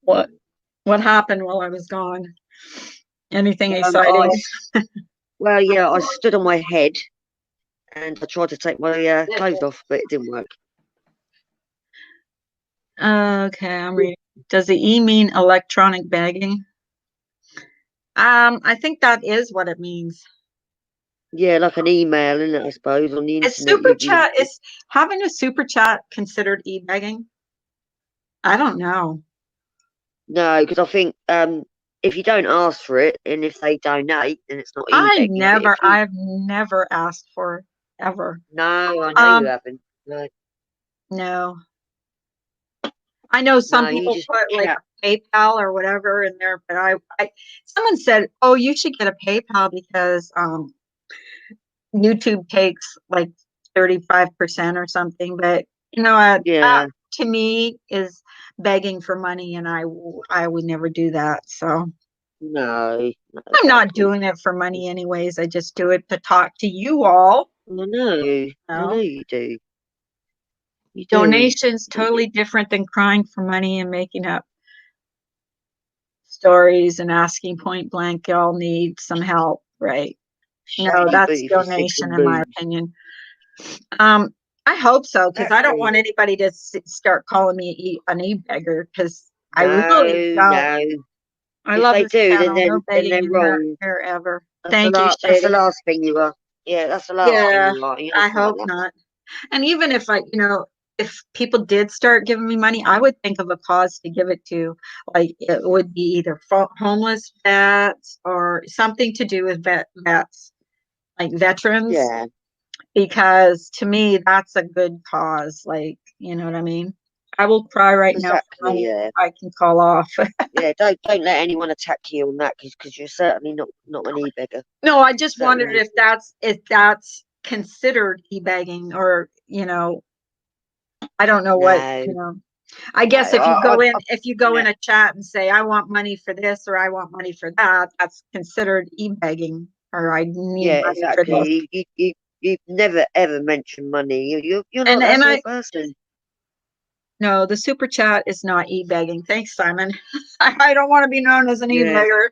What happened while I was gone? Anything exciting? Well, yeah, I stood on my head and I tried to take my clothes off, but it didn't work. Okay, I'm reading. Does the E mean electronic bagging? I think that is what it means. Yeah, like an email, isn't it, I suppose, on the internet. Is super chat, is having a super chat considered e-begging? I don't know. No, because I think if you don't ask for it and if they donate, then it's not e-begging. I've never asked for ever. No, I know you haven't. No. I know some people put like a PayPal or whatever in there, but someone said, "Oh, you should get a PayPal because YouTube takes like 35% or something." But that to me is begging for money, and I would never do that. So no, I'm not doing it for money anyways. I just do it to talk to you all. I know you do. Donations totally different than crying for money and making up stories and asking point blank, y'all need some help, right? No, that's donation in my opinion. I hope so, because I don't want anybody to start calling me an e-beggar, because I really don't. No. I love this channel. No begging in here ever. Thank you, Shady. That's the last thing you are. Yeah, that's the last thing you are. I hope not. And even if if people did start giving me money, I would think of a cause to give it to. Like it would be either homeless vets or something to do with vets, like veterans. Yeah. Because to me, that's a good cause. Like, you know what I mean? I will cry right now. Yeah. I can call off. Yeah, don't let anyone attack you on that, because you're certainly not an e-beggar. No, I just wondered if that's considered e-begging, or I don't know what. I guess if you go Yeah. in a chat and say, I want money for this or I want money for that, that's considered e-begging, or I need Yeah, money for this. exactly. You've never ever mentioned money. You're not And that and sort I of person. no, the super chat is not e-begging. Thanks, Simon. I don't want to be known as an Yeah, e-beggar.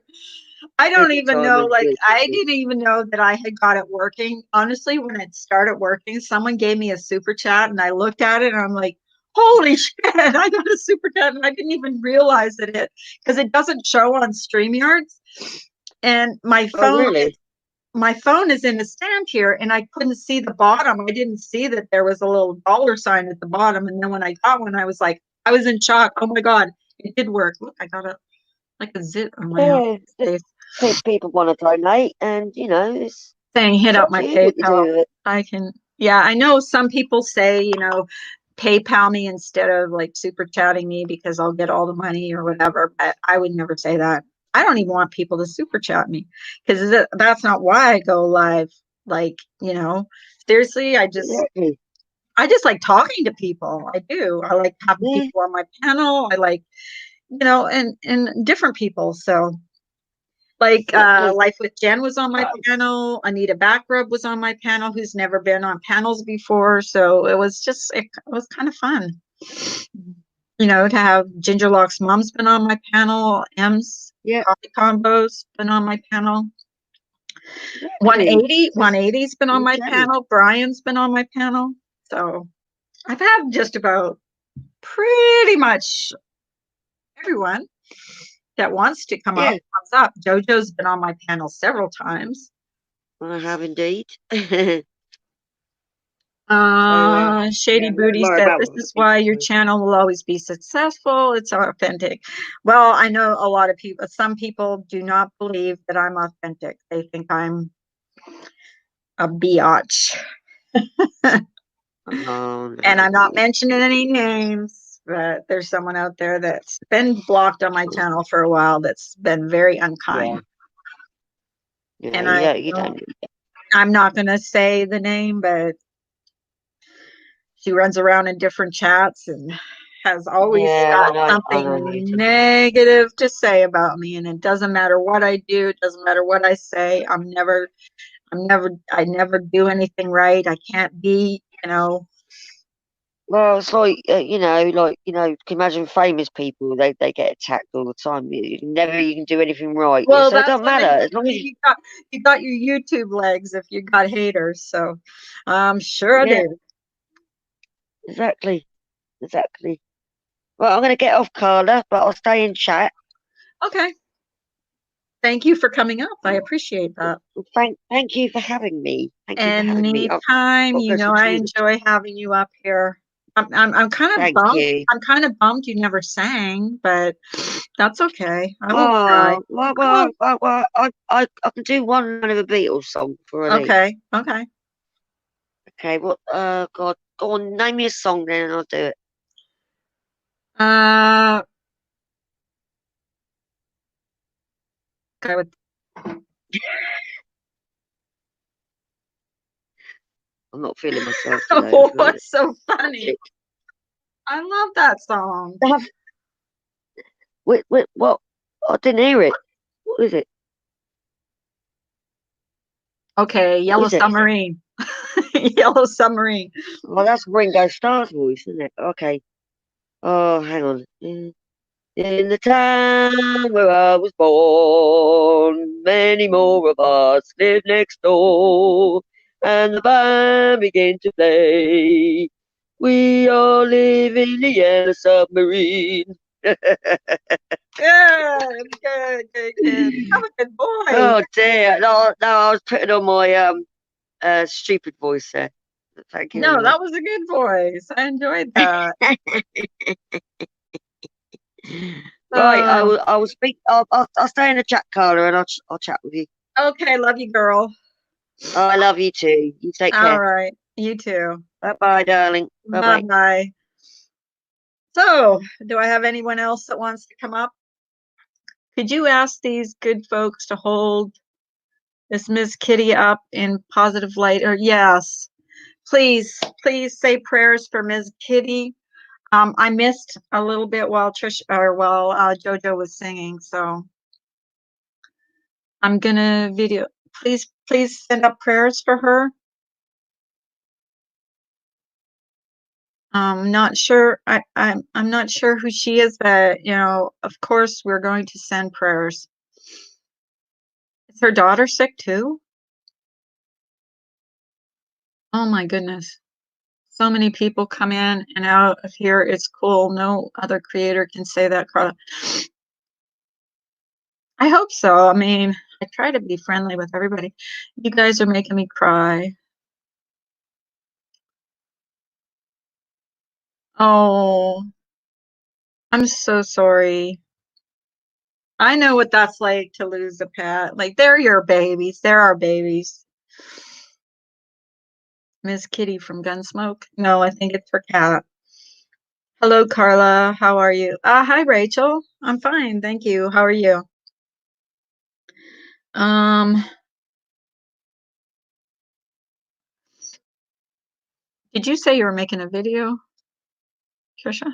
I don't good even know, Simon. like, Good, I good. didn't even know that I had got it working. Honestly, when it started working, someone gave me a super chat and I looked at it and I'm like, holy shit, I got a super chat and I didn't even realize that because it doesn't show on StreamYards. And Oh, really? my phone is in a stand here and I couldn't see the bottom. I didn't see that there was a little dollar sign at the bottom. And then when I got one, I was like, I was in shock. Oh my God, it did work. Look, I got a zit on my Yeah, just face people want to donate, and saying hit it's up up my to you what you PayPal. do with it. I can, yeah, I know some people say, PayPal me instead of like super chatting me because I'll get all the money or whatever. But I would never say that. I don't even want people to super chat me because that's not why I go live. Like, seriously, Exactly. I just like talking to people. I do. I like having Yeah, people on my panel. I like, and different people. So like exactly. Life with Jen was on my panel. Anita Backrub was on my panel, who's never been on panels before. So it was kind of fun. To have Ginger Lock's mom's been on my panel. M's Yeah, Coffee Combo's been on my panel. exactly. 180, Just 180's been on new my channel. panel. Brian's been on my panel. So I've had just about pretty much everyone that wants to come up Yeah, comes up. JoJo's been on my panel several times. I have indeed. Shady Yeah, don't Booty worry said, about this what other is people why your do. channel will always be successful. It's authentic. Well, I know a lot of people, some people do not believe that I'm authentic. They think I'm a biatch. Oh, And I'm not no. mentioning any names, but there's someone out there that's been blocked on my channel for a while that's been very Yeah, unkind. yeah, And you don't need that. I'm not going to say the name, but she runs around in different chats and has always Yeah, got I know who you're something talking about. negative to say about me. And it doesn't matter what I do, it doesn't matter what I say. I never do anything right. I can't be, Well, it's like can you imagine famous people? They get attacked all the time. You can do anything right. well, So it that's doesn't when matter they as long as you got your YouTube legs if you got haters. So I'm sure I yeah, do. exactly, exactly. Well, I'm gonna get off, Carla, but I'll stay in chat. Okay. Thank you for coming up. I appreciate that. Thank you for having me. Thank you for having me. I've Anytime, got to go to the I toilet. enjoy having you up here. I'm kind of Thank bummed. you. I'm kind of bummed you never sang, but that's okay. I will try. Oh, I can do one line of a Beatles song for a lead. Okay. Okay. Okay, what? God, go on, name me a song then, and I'll do it. Uh, I would. I'm not feeling myself today. I feel a bit What's so funny? sick. I love that song. Wait, what? I didn't hear it. What is it? Okay, What Yellow is it? Submarine. Yellow Submarine. Oh, that's Ringo Starr's voice, isn't it? Okay. Oh, hang on. In the town where I was born, many more of us lived next door, and the band began to play. We all live in the yellow submarine. Good, good, good, good. You have a good voice. Oh dear! No, I was putting on my stupid voice there. Thank you No, anyway. that was a good voice. I enjoyed that. Right, Oh, I will speak. I'll stay in the chat, Carla, and I'll chat with you. okay, love you, girl. Oh, I love you too. You take All care. right, you too. Bye bye, darling. Bye Bye bye. bye. So, do I have anyone else that wants to come up? Could you ask these good folks to hold this Miss Kitty up in positive light? Or yes, please say prayers for Miss Kitty. I missed a little bit while Jojo was singing, so I'm gonna video. Please send up prayers for her. Not sure. I'm not sure who she is, but of course we're going to send prayers. Is her daughter sick too? Oh my goodness. So many people come in and out of here. It's cool. No other creator can say that, Carla. I hope so. I mean, I try to be friendly with everybody. You guys are making me cry. Oh, I'm so sorry. I know what that's like to lose a pet. Like, they're your babies. They're our babies. Miss Kitty from Gunsmoke. No, I think it's her cat. Hello, Carla. How are you? Hi, Rachel. I'm fine. Thank you. How are you? Did you say you were making a video, Trisha?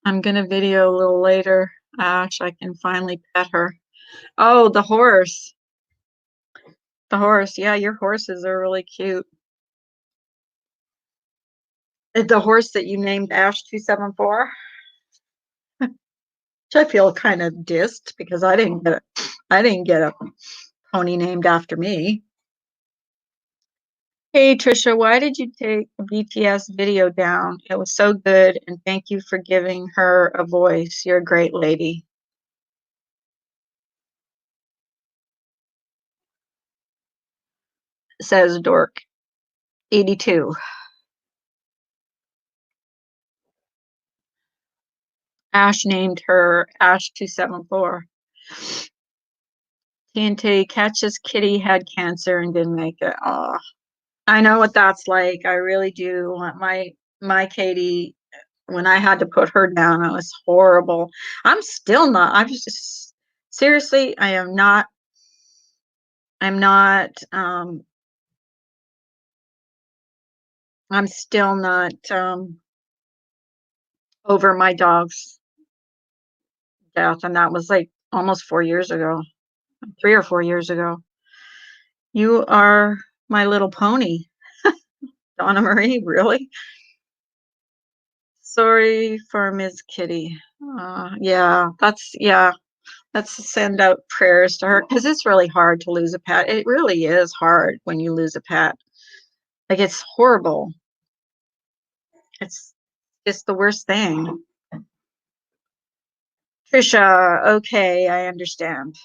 I'm gonna video a little later. Actually, I can finally pet her. Oh, the horse. The horse. Yeah, your horses are really cute. The horse that you named Ash 274, which I feel kind of dissed because I didn't get a pony named after me. Hey Trisha, why did you take the BTS video down? It was so good, and thank you for giving her a voice. You're a great lady. Says Dork 82. Ash named her Ash 274. TNT catches Kitty had cancer and didn't make it. Oh, I know what that's like. I really do. Want my Katie, when I had to put her down, it was horrible. I'm still not. I'm just seriously, I am not. I'm not. I'm still not over my dog's death, and that was like almost 4 years ago, 3 or 4 years ago. You are my little pony, Donna Marie. Really? Sorry for Ms. Kitty. Yeah, let's send out prayers to her because it's really hard to lose a pet. It really is hard when you lose a pet. Like, it's horrible. It's the worst thing. Trisha, okay, I understand.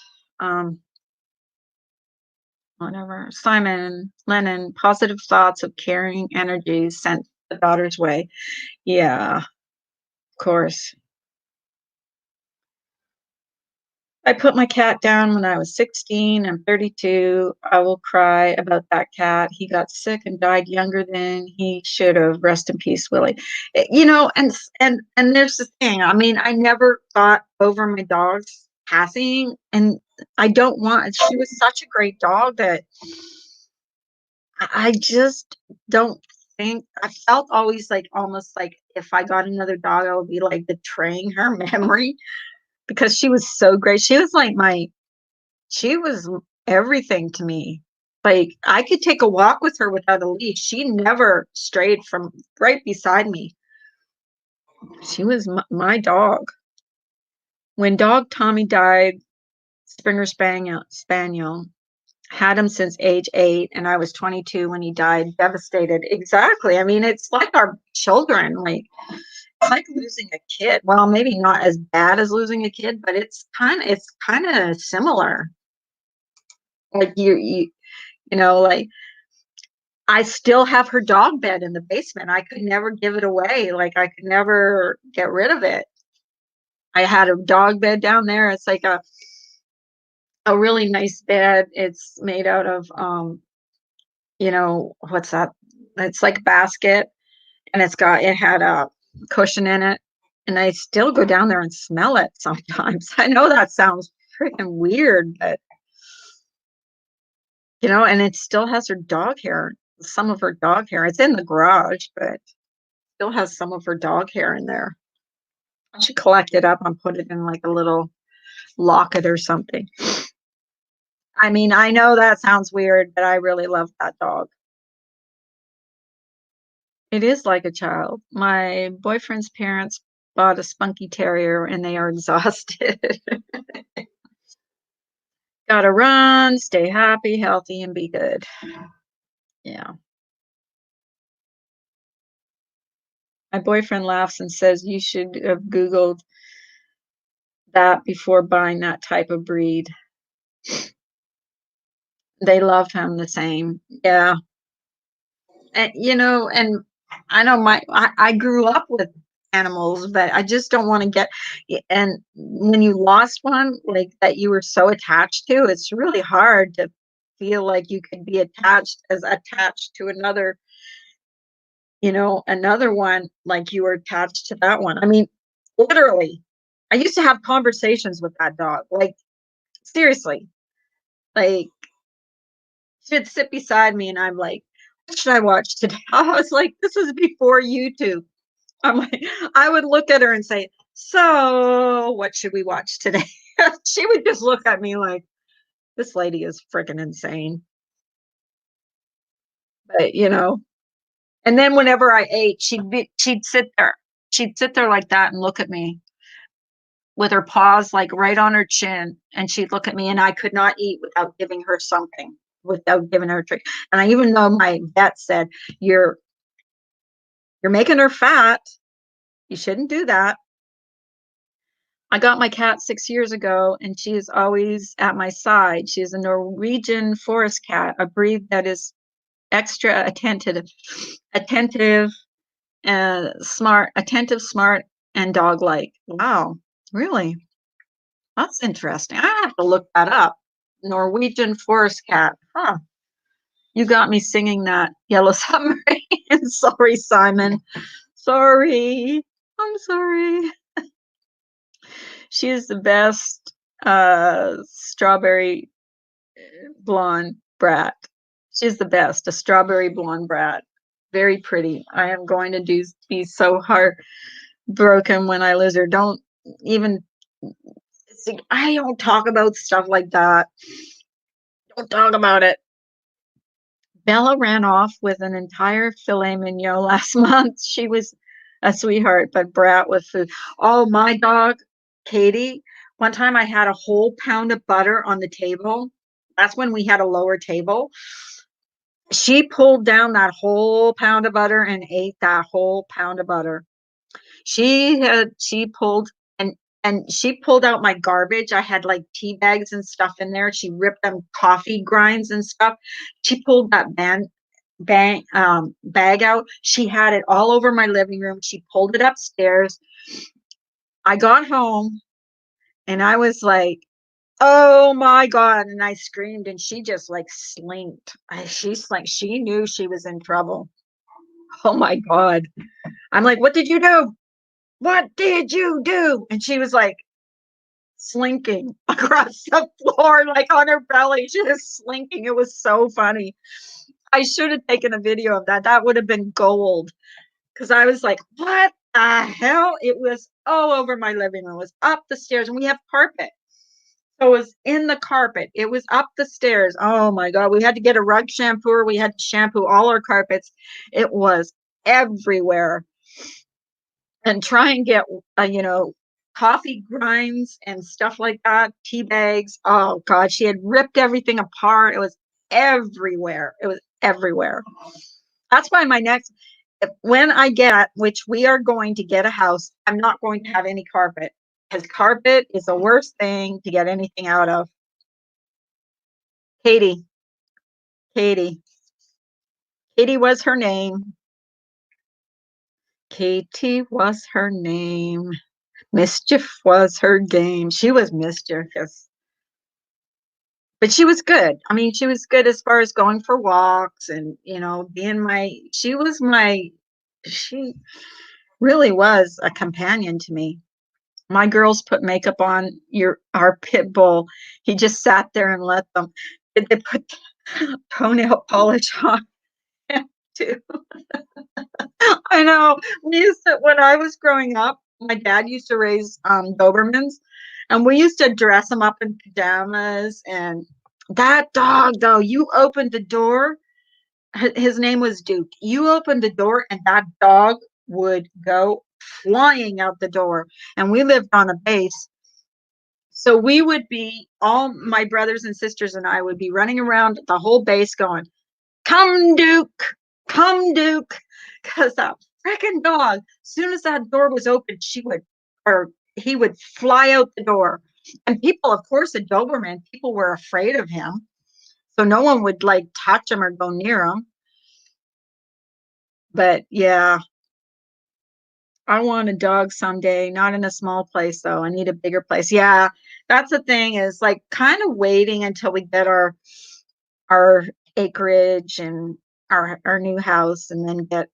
Whatever. Simon, Lennon, positive thoughts of caring energies sent the daughter's way. Yeah, of course. I put my cat down when I was 16. I'm 32. I will cry about that cat. He got sick and died younger than he should have. Rest in peace, Willie. And there's the thing. I mean, I never got over my dog's passing, and I don't want. She was such a great dog that I just don't think. I felt always like almost like if I got another dog, I would be like betraying her memory because she was so great. She was everything to me. Like, I could take a walk with her without a leash. She never strayed from right beside me. She was my dog. When dog Tommy died, Springer Spaniel, had him since age 8, and I was 22 when he died, devastated. Exactly. I mean, it's like our children. Like, it's like losing a kid. Well, maybe not as bad as losing a kid, but it's kind of similar. Like like I still have her dog bed in the basement. I could never give it away. Like, I could never get rid of it. I had a dog bed down there. It's like a really nice bed. It's made out of what's that? It's like a basket, and it had a cushion in it. And I still go down there and smell it sometimes. I know that sounds freaking weird, but and it still has her dog hair, some of her dog hair. It's in the garage, but still has some of her dog hair in there. I should collect it up and put it in like a little locket or something. I mean, I know that sounds weird, but I really love that dog. It is like a child. My boyfriend's parents bought a spunky terrier and they are exhausted. Gotta run, stay happy, healthy, and be good. Yeah. My boyfriend laughs and says you should have Googled that before buying that type of breed. They love him the same. Yeah. And and I know I grew up with animals, but I just don't want to get, and when you lost one like that you were so attached to, it's really hard to feel like you could be attached to another, another one like you were attached to that one. I mean, literally, I used to have conversations with that dog. Like, seriously, like, she'd sit beside me and I'm like, what should I watch today? I was like, this is before YouTube. I'm like, I would look at her and say, so what should we watch today? She would just look at me like, this lady is freaking insane. But and then whenever I ate, she'd sit there. She'd sit there like that and look at me with her paws like right on her chin, and she'd look at me, and I could not eat without giving her something, without giving her a treat. And I even know my vet said, you're making her fat. You shouldn't do that. I got my cat 6 years ago, and she is always at my side. She is a Norwegian forest cat, a breed that is extra attentive, and smart, and dog-like. Wow, really? That's interesting. I have to look that up. Norwegian forest cat. Huh. You got me singing that Yellow Submarine. Sorry, Simon. Sorry. I'm sorry. She is the best strawberry blonde brat. She's the best, a strawberry blonde brat. Very pretty. I am going to be so heartbroken when I lose her. Don't even see, I don't talk about stuff like that. Don't talk about it. Bella ran off with an entire filet mignon last month. She was a sweetheart, but brat with food. Oh, my dog, Katie. One time I had a whole pound of butter on the table. That's when we had a lower table. She pulled down that whole pound of butter and ate that whole pound of butter. She pulled and she pulled out my garbage. I had like tea bags and stuff in there. She ripped them coffee grinds and stuff. She pulled that bag out. She had it all over my living room. She pulled it upstairs. I got home and I was like, oh my God. And I screamed and she just like slinked. She knew she was in trouble. Oh my God. I'm like, what did you do? What did you do? And she was like slinking across the floor, like on her belly. She was slinking. It was so funny. I should have taken a video of that. That would have been gold. Because I was like, what the hell? It was all over my living room. It was up the stairs, and we have carpet. So it was in the carpet. It was up the stairs. Oh my God. We had to get a rug shampooer. We had to shampoo all our carpets. It was everywhere. And try and get, coffee grinds and stuff like that, tea bags. Oh God, she had ripped everything apart. It was everywhere. It was everywhere. That's why when I which we are going to get a house, I'm not going to have any carpet, because carpet is the worst thing to get anything out of. Katie. Katie was her name. Katie was her name. Mischief was her game. She was mischievous. But she was good. I mean, she was good as far as going for walks and, she really was a companion to me. My girls put makeup on our pit bull. He just sat there and let them. They put toenail polish on. too. I know. We used to, when I was growing up, my dad used to raise Dobermans, and we used to dress them up in pajamas. And that dog, though, you opened the door. His name was Duke. You opened the door, and that dog would go flying out the door. And we lived on a base. So we would be, all my brothers and sisters and I would be running around the whole base going, come, Duke, come, Duke. Because that freaking dog, as soon as that door was open, he would fly out the door. And people, of course, a Doberman, people were afraid of him. So no one would like touch him or go near him. But yeah, I want a dog someday, not in a small place though. I need a bigger place. Yeah, that's the thing, is like kind of waiting until we get our acreage and our new house, and then get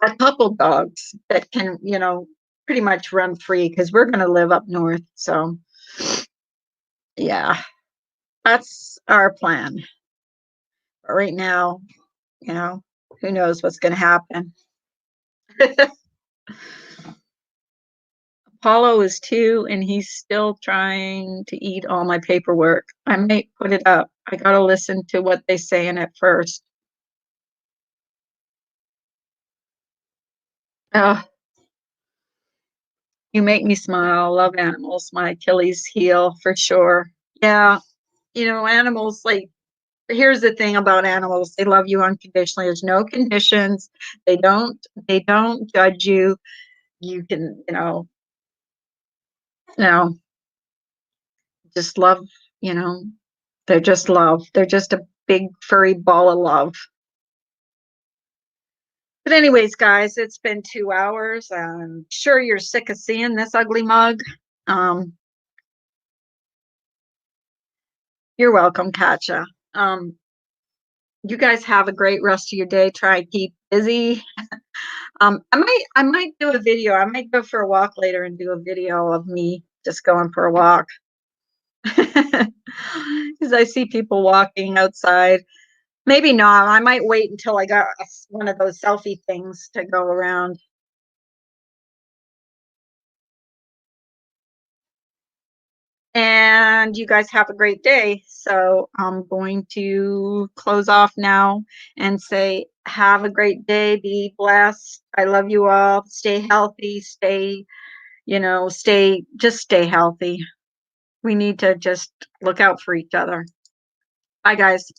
a couple dogs that can, pretty much run free, because we're going to live up north. So yeah, that's our plan. But right now, who knows what's going to happen. Apollo is 2 and he's still trying to eat all my paperwork. I might put it up. I got to listen to what they say in it first. You make me smile. Love animals. My Achilles heel for sure. Yeah. Animals, like, here's the thing about animals. They love you unconditionally. There's no conditions. They don't judge you. You can, just love, they're just love. They're just a big furry ball of love. But anyways, guys, it's been 2 hours. I'm sure you're sick of seeing this ugly mug. You're welcome, Katja. You guys have a great rest of your day. Try and keep busy. I might do a video. I might go for a walk later and do a video of me just going for a walk. Because I see people walking outside. Maybe not. I might wait until I got one of those selfie things to go around. And you guys have a great day. So I'm going to close off now and say, have a great day. Be blessed. I love you all. Stay healthy. Stay healthy. We need to just look out for each other. Bye, guys.